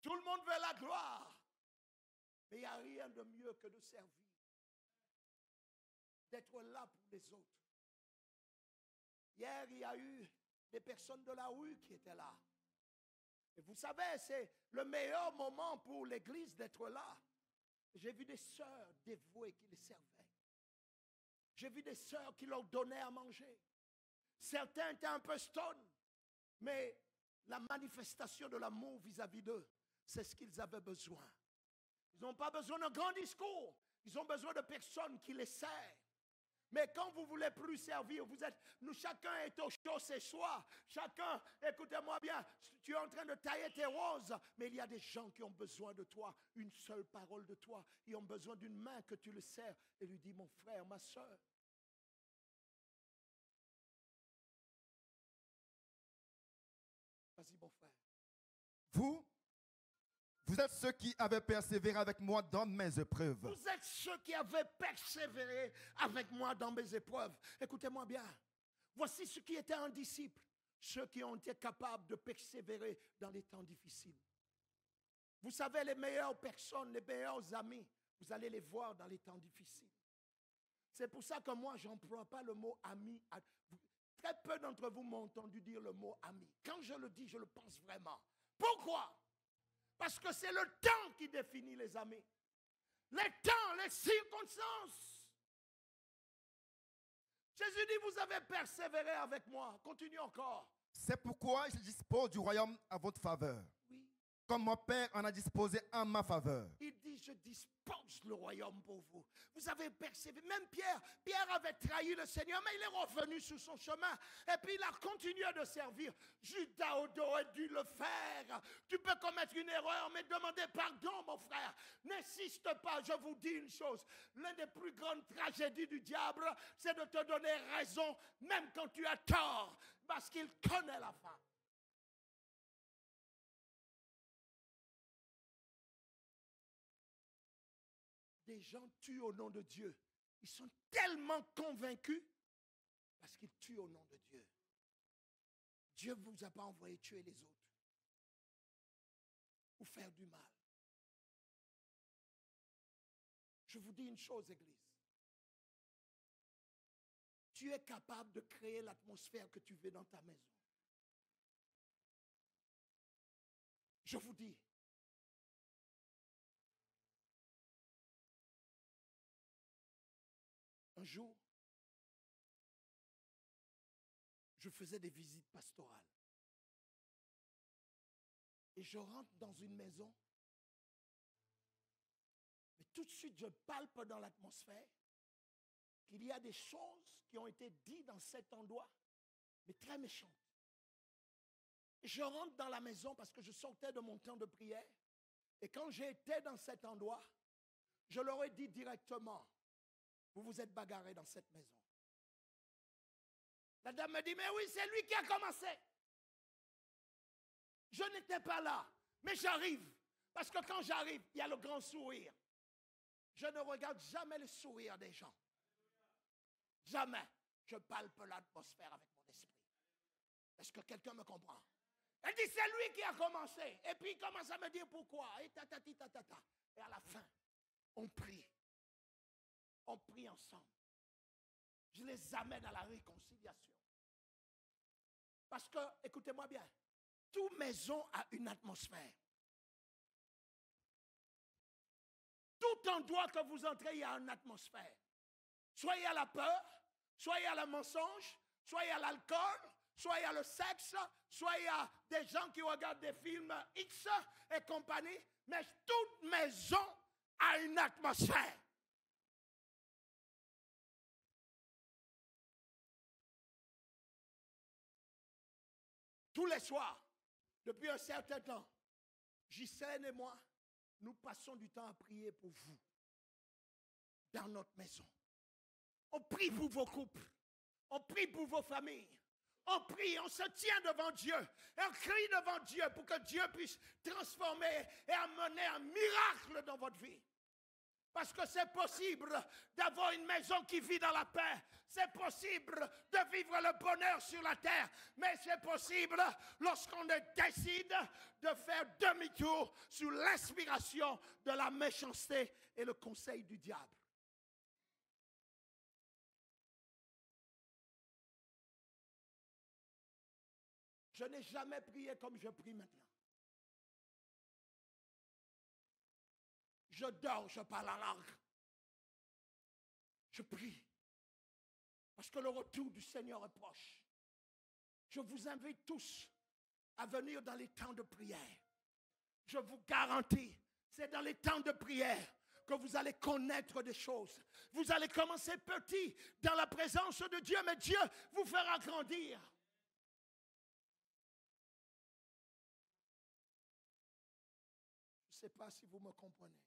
Tout le monde veut la gloire. Mais il n'y a rien de mieux que de servir. D'être là pour les autres. Hier, il y a eu des personnes de la rue qui étaient là. Et vous savez, c'est le meilleur moment pour l'église d'être là. J'ai vu des sœurs dévouées qui les servaient. J'ai vu des sœurs qui leur donnaient à manger. Certains étaient un peu stone, mais la manifestation de l'amour vis-à-vis d'eux, c'est ce qu'ils avaient besoin. Ils n'ont pas besoin d'un grand discours. Ils ont besoin de personnes qui les servent. Mais quand vous ne voulez plus servir, nous chacun est au chaud ce soir. Chacun, écoutez-moi bien, tu es en train de tailler tes roses, mais il y a des gens qui ont besoin de toi, une seule parole de toi. Ils ont besoin d'une main que tu le serres et lui dis, mon frère, ma soeur. Vas-y, mon frère. Vous êtes ceux qui avaient persévéré avec moi dans mes épreuves. Vous êtes ceux qui avaient persévéré avec moi dans mes épreuves. Écoutez-moi bien. Voici ce qui était un disciple. Ceux qui ont été capables de persévérer dans les temps difficiles. Vous savez, les meilleures personnes, les meilleurs amis, vous allez les voir dans les temps difficiles. C'est pour ça que moi, je n'emploie pas le mot ami. Très peu d'entre vous m'ont entendu dire le mot ami. Quand je le dis, je le pense vraiment. Pourquoi? Parce que c'est le temps qui définit les amis. Les temps, les circonstances. Jésus dit, vous avez persévéré avec moi. Continue encore. C'est pourquoi je dispose du royaume à votre faveur. Oui. Comme mon Père en a disposé en ma faveur. Il dit, je dispose le royaume pour vous. Vous avez persévéré. Même Pierre avait trahi le Seigneur, mais il est revenu sur son chemin. Et puis il a continué de servir. Judas aurait dû le faire. Tu peux commettre une erreur, mais demander pardon, mon frère. N'insiste pas, je vous dis une chose. L'une des plus grandes tragédies du diable, c'est de te donner raison, même quand tu as tort, parce qu'il connaît la fin. Des gens tuent au nom de Dieu. Ils sont tellement convaincus parce qu'ils tuent au nom de Dieu. Dieu ne vous a pas envoyé tuer les autres ou faire du mal. Je vous dis une chose, Église. Tu es capable de créer l'atmosphère que tu veux dans ta maison. Je vous dis, un jour, je faisais des visites pastorales. Et je rentre dans une maison. Mais tout de suite, je palpe dans l'atmosphère qu'il y a des choses qui ont été dites dans cet endroit, mais très méchantes. Et je rentre dans la maison parce que je sortais de mon temps de prière. Et quand j'étais dans cet endroit, je leur ai dit directement, vous vous êtes bagarrés dans cette maison. La dame me dit, mais oui, c'est lui qui a commencé. Je n'étais pas là, mais j'arrive. Parce que quand j'arrive, il y a le grand sourire. Je ne regarde jamais le sourire des gens. Jamais. Je palpe l'atmosphère avec mon esprit. Est-ce que quelqu'un me comprend? Elle dit, c'est lui qui a commencé. Et puis il commence à me dire pourquoi. Et tatati tatata. Et à la fin, on prie. On prie ensemble. Je les amène à la réconciliation. Parce que, écoutez-moi bien, toute maison a une atmosphère. Tout endroit que vous entrez, il y a une atmosphère. Soit il y a la peur, soit il y a le mensonge, soit il y a l'alcool, soit il y a le sexe, soit il y a des gens qui regardent des films X et compagnie. Mais toute maison a une atmosphère. tous les soirs, depuis un certain temps, Gisèle et moi, nous passons du temps à prier pour vous, dans notre maison. On prie pour vos couples, on prie pour vos familles, on prie, on se tient devant Dieu, et on crie devant Dieu pour que Dieu puisse transformer et amener un miracle dans votre vie. Parce que c'est possible d'avoir une maison qui vit dans la paix. C'est possible de vivre le bonheur sur la terre. Mais c'est possible lorsqu'on décide de faire demi-tour sur l'inspiration de la méchanceté et le conseil du diable. Je n'ai jamais prié comme je prie maintenant. Je dors, je parle en langue. Je prie. Parce que le retour du Seigneur est proche. Je vous invite tous à venir dans les temps de prière. Je vous garantis, c'est dans les temps de prière que vous allez connaître des choses. Vous allez commencer petit dans la présence de Dieu, mais Dieu vous fera grandir. Je ne sais pas si vous me comprenez.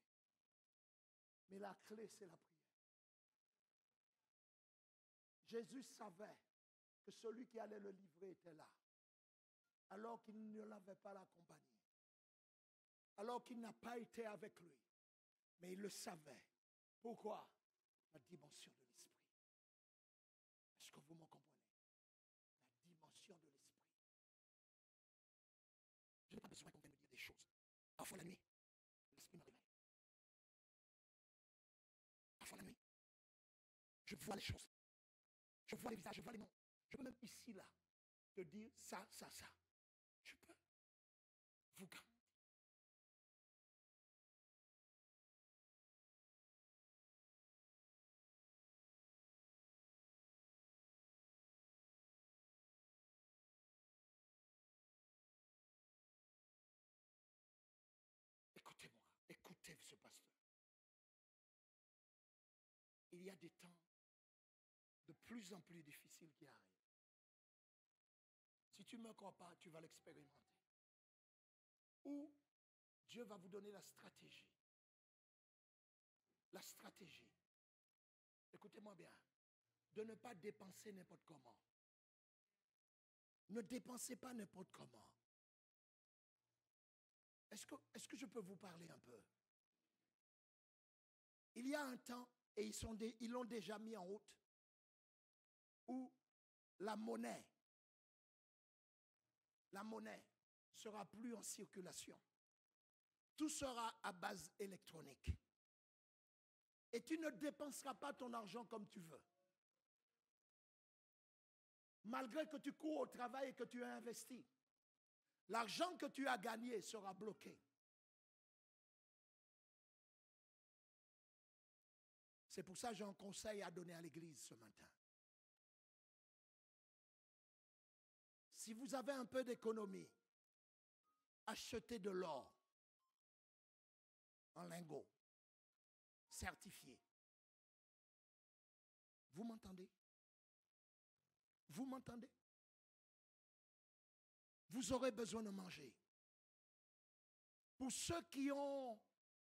Mais la clé, c'est la prière. Jésus savait que celui qui allait le livrer était là, alors qu'il ne l'avait pas accompagné, alors qu'il n'a pas été avec lui. Mais il le savait. Pourquoi? La dimension de l'esprit. Est-ce que vous me comprenez? La dimension de l'esprit. Je n'ai pas besoin qu'on vienne me dire des choses. Parfois la nuit, l'esprit me réveille. Parfois la nuit, je vois les choses. Je vois les visages, je vois les noms. Je peux même ici, là, te dire ça, ça, ça. Je peux vous garantir. Écoutez-moi, écoutez ce pasteur. Il y a des temps de plus en plus difficiles qui arrivent. Si tu ne me crois pas, tu vas l'expérimenter. Ou Dieu va vous donner la stratégie. La stratégie. Écoutez-moi bien. De ne pas dépenser n'importe comment. Ne dépensez pas n'importe comment. Est-ce que je peux vous parler un peu? Il y a un temps, et ils l'ont déjà mis en route, où la monnaie sera plus en circulation. Tout sera à base électronique. Et tu ne dépenseras pas ton argent comme tu veux. Malgré que tu cours au travail et que tu as investi, l'argent que tu as gagné sera bloqué. C'est pour ça que j'ai un conseil à donner à l'église ce matin. Si vous avez un peu d'économie, achetez de l'or en lingots, certifié. Vous m'entendez? Vous m'entendez? Vous aurez besoin de manger. Pour ceux qui ont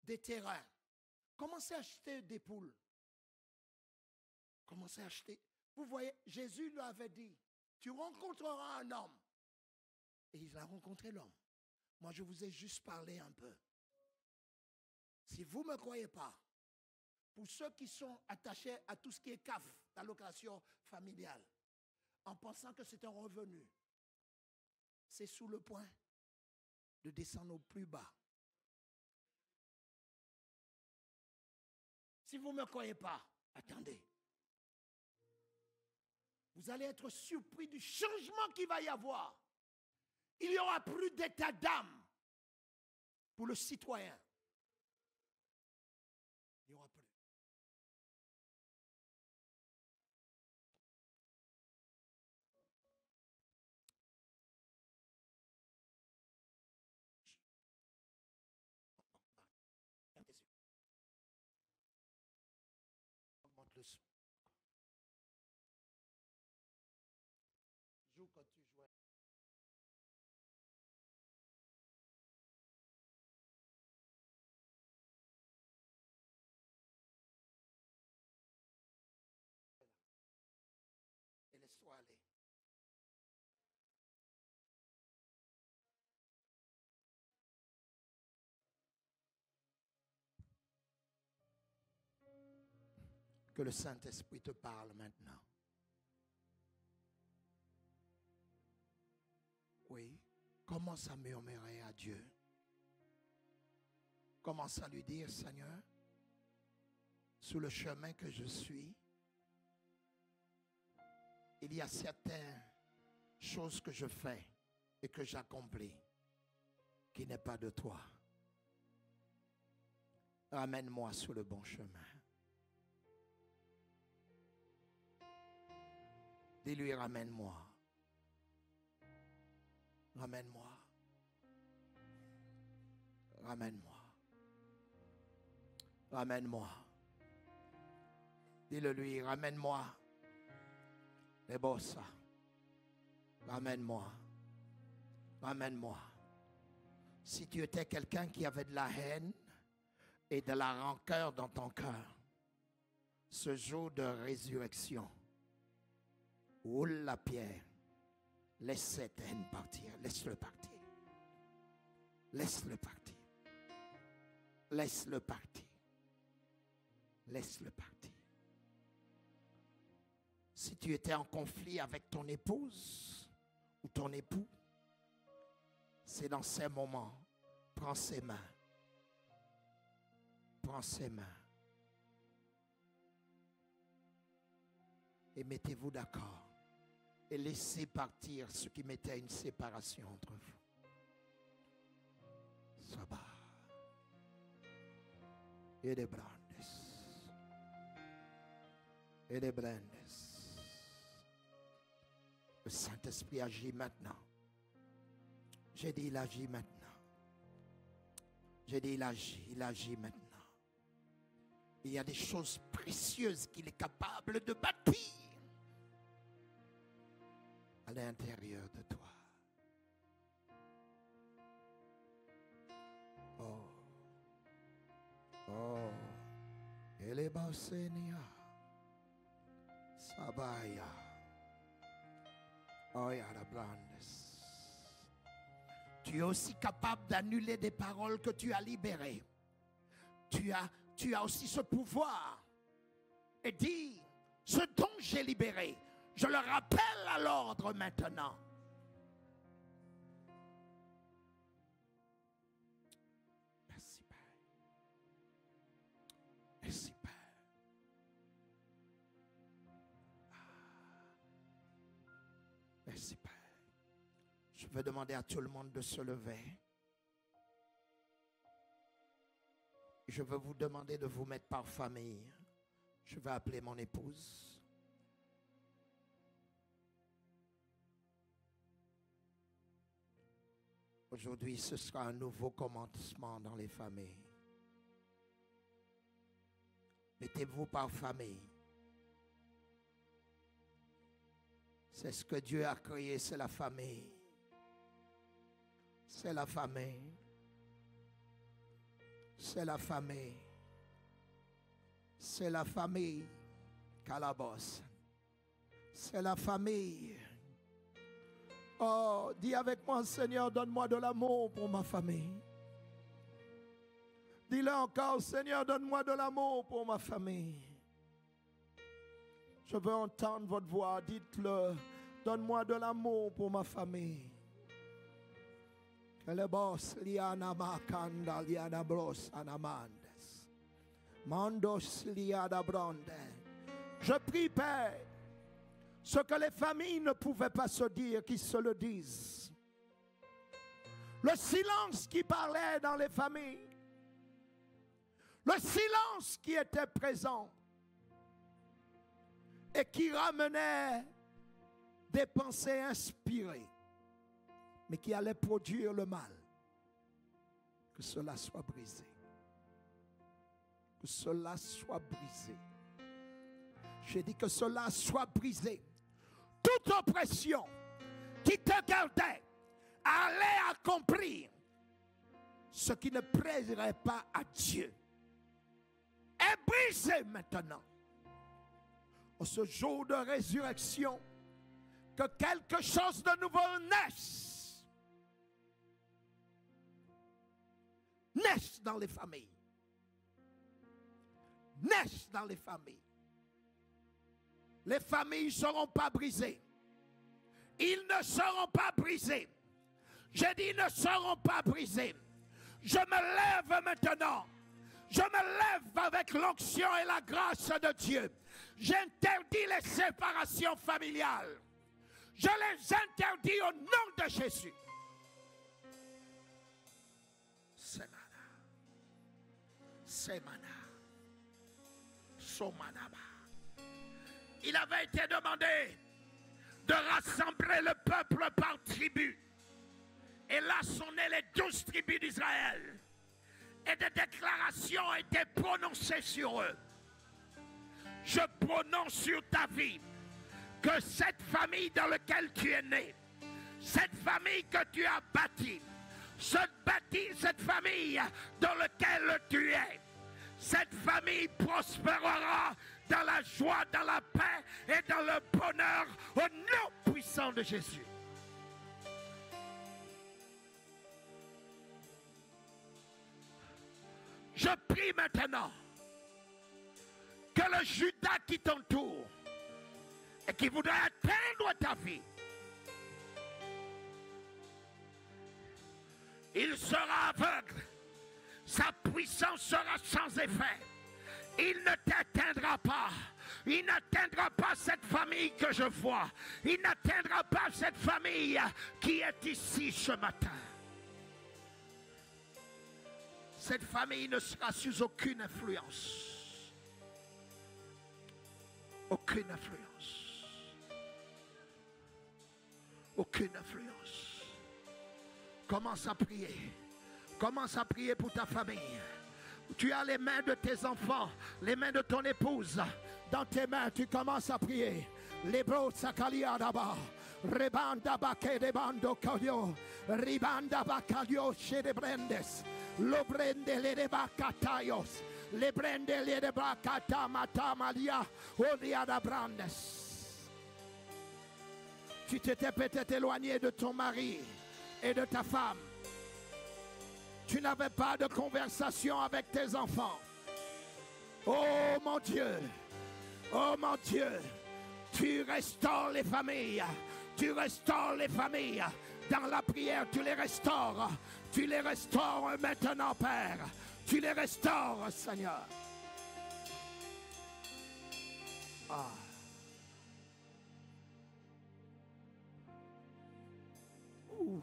des terrains, commencez à acheter des poules. Commencez à acheter. Vous voyez, Jésus lui avait dit, tu rencontreras un homme. Et il a rencontré l'homme. Moi, je vous ai juste parlé un peu. Si vous ne me croyez pas, pour ceux qui sont attachés à tout ce qui est CAF, l'allocation familiale, en pensant que c'est un revenu, c'est sous le point de descendre au plus bas. Si vous ne me croyez pas, attendez. Vous allez être surpris du changement qu'il va y avoir. Il n'y aura plus d'état d'âme pour le citoyen. Il n'y aura plus. Augmente le son. Joue quand tu jouais. Que le Saint-Esprit te parle maintenant. Oui, commence à murmurer à Dieu. Commence à lui dire, Seigneur, sur le chemin que je suis, il y a certaines choses que je fais et que j'accomplis qui n'est pas de toi. Ramène-moi sur le bon chemin. Dis-lui, ramène-moi. Ramène-moi. Ramène-moi. Ramène-moi. Dis-le lui, ramène-moi. Les bossa. Ramène-moi. Ramène-moi. Si tu étais quelqu'un qui avait de la haine et de la rancœur dans ton cœur, ce jour de résurrection, roule la pierre. Laisse cette haine partir. Laisse-le partir. Laisse-le partir. Laisse-le partir. Laisse-le partir. Si tu étais en conflit avec ton épouse ou ton époux, c'est dans ces moments, prends ses mains. Prends ses mains. Et mettez-vous d'accord. Et laissez partir ce qui mettait une séparation entre vous. Sabah. Et des brandes. Et des brandes. Le Saint-Esprit agit maintenant. J'ai dit, il agit maintenant. J'ai dit, il agit maintenant. Il y a des choses précieuses qu'il est capable de bâtir à l'intérieur de toi. Oh. Oh. Elebasenia. Sabaya. Oh, Yarabrandes. Tu es aussi capable d'annuler des paroles que tu as libérées. Tu as aussi ce pouvoir. Et dis, ce dont j'ai libéré, je le rappelle à l'ordre maintenant. Merci Père. Merci Père. Merci Père. Je vais demander à tout le monde de se lever. Je vais vous demander de vous mettre par famille. Je vais appeler mon épouse. Aujourd'hui, ce sera un nouveau commencement dans les familles. Mettez-vous par famille. C'est ce que Dieu a créé, c'est la famille. C'est la famille. C'est la famille. C'est la famille. Calabos. C'est la famille. Oh, dis avec moi, Seigneur, donne-moi de l'amour pour ma famille. Dis-le encore, Seigneur, donne-moi de l'amour pour ma famille. Je veux entendre votre voix, dites-le. Donne-moi de l'amour pour ma famille. Je prie, Père, ce que les familles ne pouvaient pas se dire, qu'ils se le disent. Le silence qui parlait dans les familles. Le silence qui était présent. Et qui ramenait des pensées inspirées, mais qui allaient produire le mal. Que cela soit brisé. Que cela soit brisé. J'ai dit que cela soit brisé. Toute oppression qui te gardait allait accomplir ce qui ne plairait pas à Dieu. Est brisé maintenant. En ce jour de résurrection, que quelque chose de nouveau naisse. Naisse dans les familles. Naisse dans les familles. Les familles ne seront pas brisées. Ils ne seront pas brisés. J'ai dit, ils ne seront pas brisés. Je me lève maintenant. Je me lève avec l'onction et la grâce de Dieu. J'interdis les séparations familiales. Je les interdis au nom de Jésus. Semana. Semana. Somanaba. Il avait été demandé de rassembler le peuple par tribu. Et là sont nées les 12 tribus d'Israël. Et des déclarations étaient prononcées sur eux. Je prononce sur ta vie que cette famille dans laquelle tu es né, cette famille que tu as bâtie, cette famille dans laquelle tu es, cette famille prospérera dans la joie, dans la paix et dans le bonheur au nom puissant de Jésus. Je prie maintenant que le Judas qui t'entoure et qui voudrait atteindre ta vie, il sera aveugle, sa puissance sera sans effet. Il ne t'atteindra pas. Il n'atteindra pas cette famille que je vois. Il n'atteindra pas cette famille qui est ici ce matin. Cette famille ne sera sous aucune influence. Aucune influence. Aucune influence. Commence à prier. Commence à prier pour ta famille. Tu as les mains de tes enfants, les mains de ton épouse. Dans tes mains, tu commences à prier. Les bros sakaliadaba. Rebanda bake de bando kadio. Ribanda bakalio chez de brendes. Lo brende le de bakatayos. Le brende le de bakata matamalia. Oliada brandes. Tu t'étais peut-être éloigné de ton mari et de ta femme. Tu n'avais pas de conversation avec tes enfants. Oh mon Dieu, tu restaures les familles. Tu restaures les familles. Dans la prière, tu les restaures. Tu les restaures maintenant, Père. Tu les restaures, Seigneur. Ah. Ouh.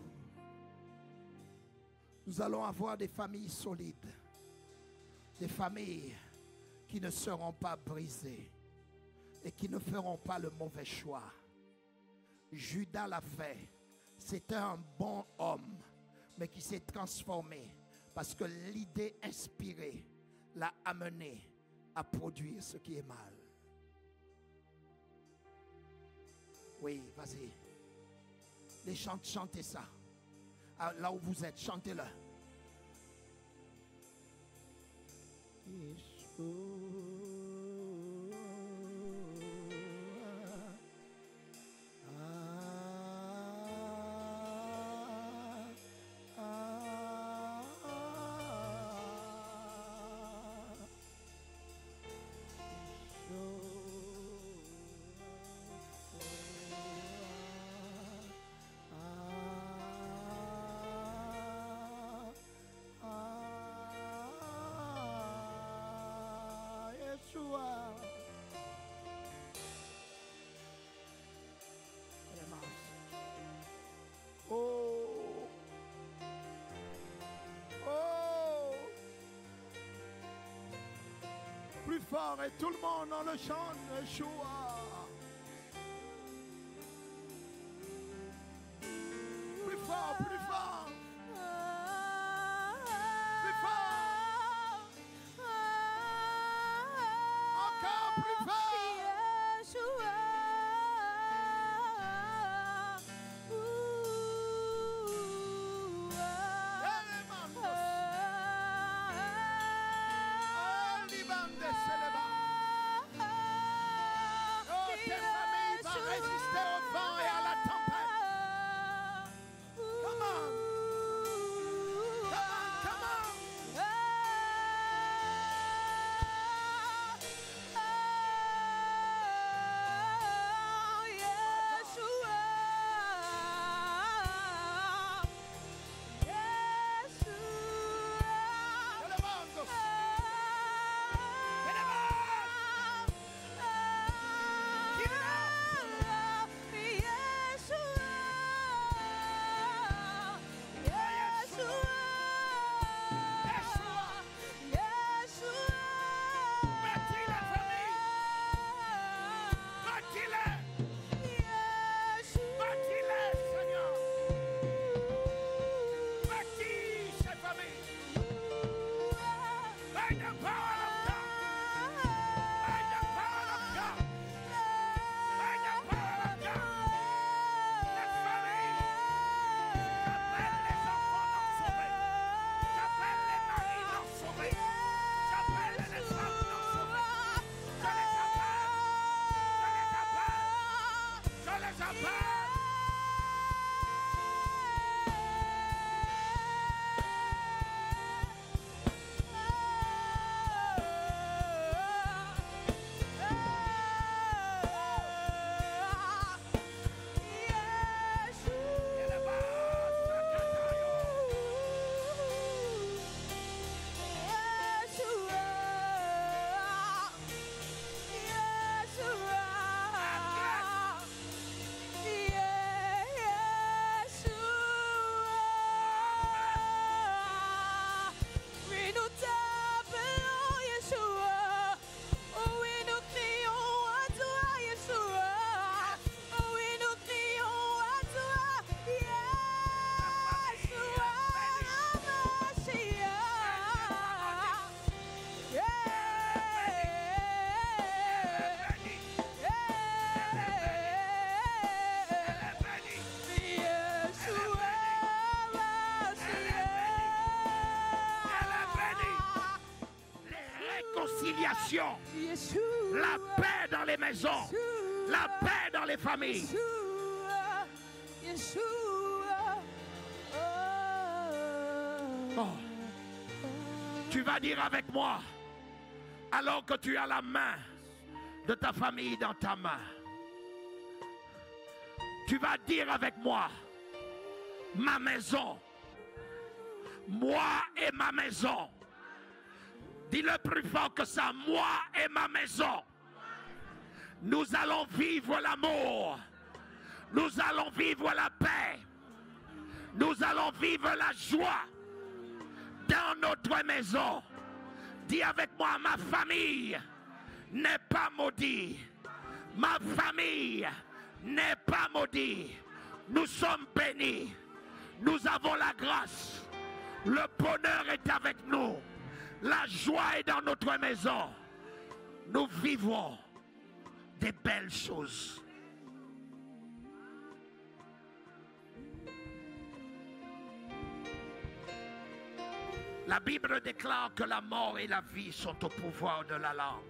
Nous allons avoir des familles solides, des familles qui ne seront pas brisées et qui ne feront pas le mauvais choix. Judas l'a fait. C'était un bon homme, mais qui s'est transformé parce que l'idée inspirée l'a amené à produire ce qui est mal. Oui, vas-y. Les chantez ça. Là où vous êtes, chantez-le. Plus fort et tout le monde on le chante, Yeshua. Plus fort, plus fort. Plus fort. Encore plus fort. bénédiction, Yeshua. la paix dans les maisons, Yeshua. la paix dans les familles. Yeshua. Yeshua. Oh. Tu vas dire avec moi, alors que tu as la main de ta famille dans ta main, tu vas dire avec moi, ma maison, moi et ma maison. Dis-le plus fort que ça, moi et ma maison. Nous allons vivre l'amour. Nous allons vivre la paix. Nous allons vivre la joie dans notre maison. Dis avec moi, ma famille n'est pas maudite. Ma famille n'est pas maudite. Nous sommes bénis. Nous avons la grâce. Le bonheur est avec nous. La joie est dans notre maison. Nous vivons des belles choses. La Bible déclare que la mort et la vie sont au pouvoir de la langue.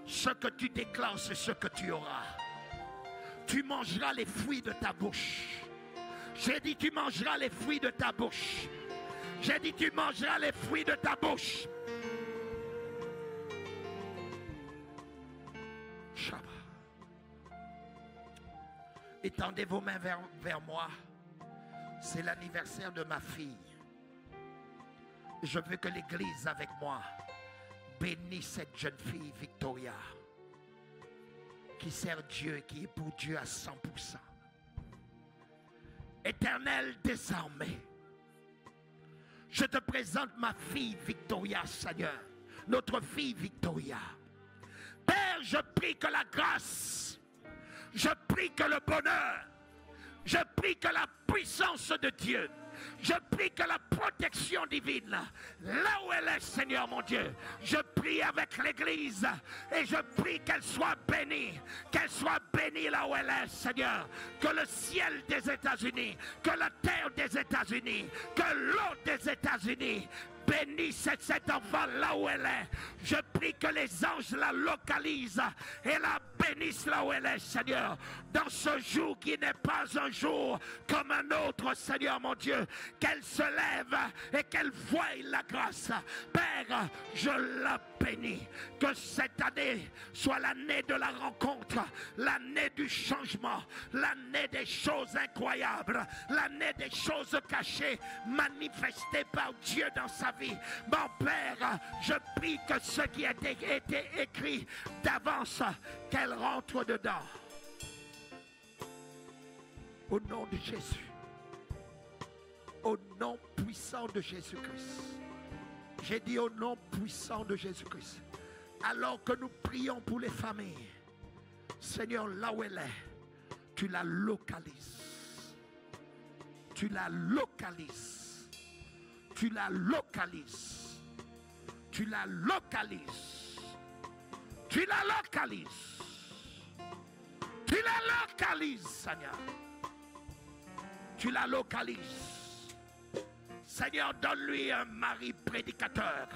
Ce que tu déclares, c'est ce que tu auras. Tu mangeras les fruits de ta bouche. J'ai dit tu mangeras les fruits de ta bouche. J'ai dit tu mangeras les fruits de ta bouche. Shabbat. Étendez vos mains vers moi. C'est l'anniversaire de ma fille. Je veux que l'Église avec moi bénisse cette jeune fille Victoria qui sert Dieu et qui est pour Dieu à 100%. Éternel, désormais, je te présente ma fille Victoria, Seigneur, notre fille Victoria. Père, je prie que la grâce, je prie que le bonheur, je prie que la puissance de Dieu, je prie que la protection divine, là où elle est, Seigneur mon Dieu, je prie avec l'Église et je prie qu'elle soit bénie là où elle est, Seigneur. Que le ciel des États-Unis, que la terre des États-Unis, que l'eau des États-Unis bénisse cet enfant là où elle est. Je prie que les anges la localisent et la bénissent là où elle est, Seigneur. Dans ce jour qui n'est pas un jour comme un autre, Seigneur mon Dieu. Qu'elle se lève et qu'elle voie la grâce. Père, je la bénis. Que cette année soit l'année de la rencontre, l'année du changement, l'année des choses incroyables, l'année des choses cachées, manifestées par Dieu dans sa vie. Mon Père, je prie que ce qui a été écrit d'avance, qu'elle rentre dedans. Au nom de Jésus. Au nom puissant de Jésus-Christ. J'ai dit au nom puissant de Jésus-Christ. Alors que nous prions pour les familles, Seigneur, là où elle est, tu la localises. Tu la localises. Tu la localises. Tu la localises. Tu la localises. Tu la localises, Seigneur. Tu la localises. Seigneur, donne-lui un mari prédicateur,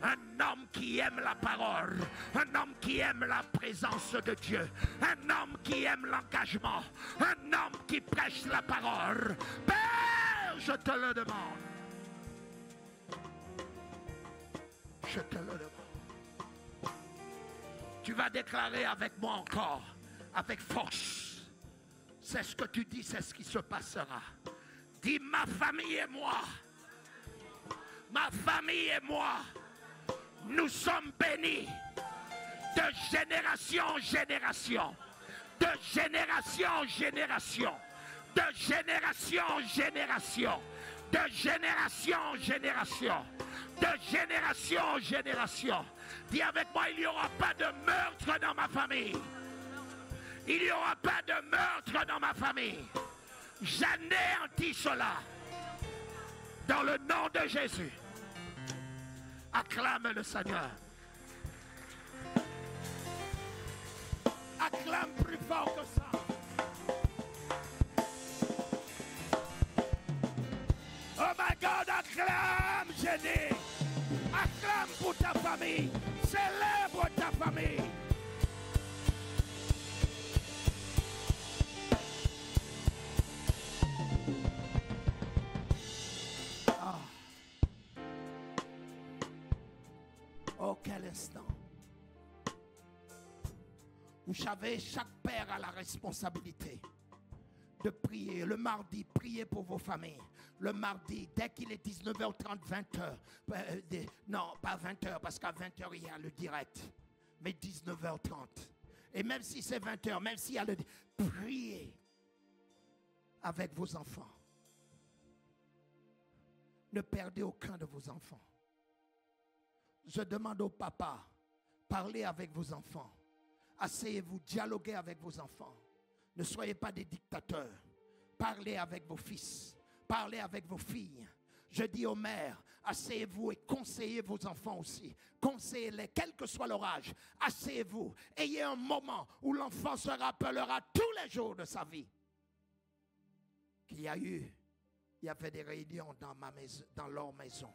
un homme qui aime la parole, un homme qui aime la présence de Dieu, un homme qui aime l'engagement, un homme qui prêche la parole. Père, je te le demande. Je te le demande. Tu vas déclarer avec moi encore, avec force. C'est ce que tu dis, c'est ce qui se passera. Dis ma famille et moi. Ma famille et moi, nous sommes bénis de génération en génération, de génération en génération, de génération en génération, de génération en génération, de génération en génération. Dis avec moi, il n'y aura pas de meurtre dans ma famille. Il n'y aura pas de meurtre dans ma famille. J'anéantis cela. Dans le nom de Jésus. Acclame le Seigneur. Acclame plus fort que ça. Oh my God, acclame, j'ai dit. Acclame pour ta famille. famille. Célèbre ta famille. Ah. Oh, quel instant. Vous savez, chaque père a la responsabilité de prier. Le mardi, priez pour vos familles. Le mardi, dès qu'il est 19h30, 20h. Non, pas 20h, parce qu'à 20h, il y a le direct. Mais 19h30. Et même si c'est 20h, même s'il y a le... Priez avec vos enfants. Ne perdez aucun de vos enfants. Je demande au papa, parlez avec vos enfants. Asseyez-vous, dialoguez avec vos enfants. Ne soyez pas des dictateurs. Parlez avec vos fils. Parlez avec vos filles. Je dis aux mères, asseyez-vous et conseillez vos enfants aussi. Conseillez-les, quel que soit leur âge. Asseyez-vous. Ayez un moment où l'enfant se rappellera tous les jours de sa vie. Il y avait des réunions dans leur maison.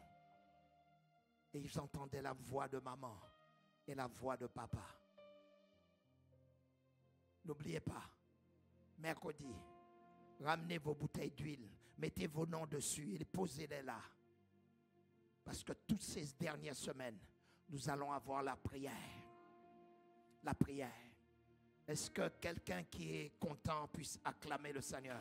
Et ils entendaient la voix de maman et la voix de papa. N'oubliez pas, mercredi, ramenez vos bouteilles d'huile, mettez vos noms dessus et posez-les là. Parce que toutes ces dernières semaines, nous allons avoir la prière. La prière. Est-ce que quelqu'un qui est content puisse acclamer le Seigneur?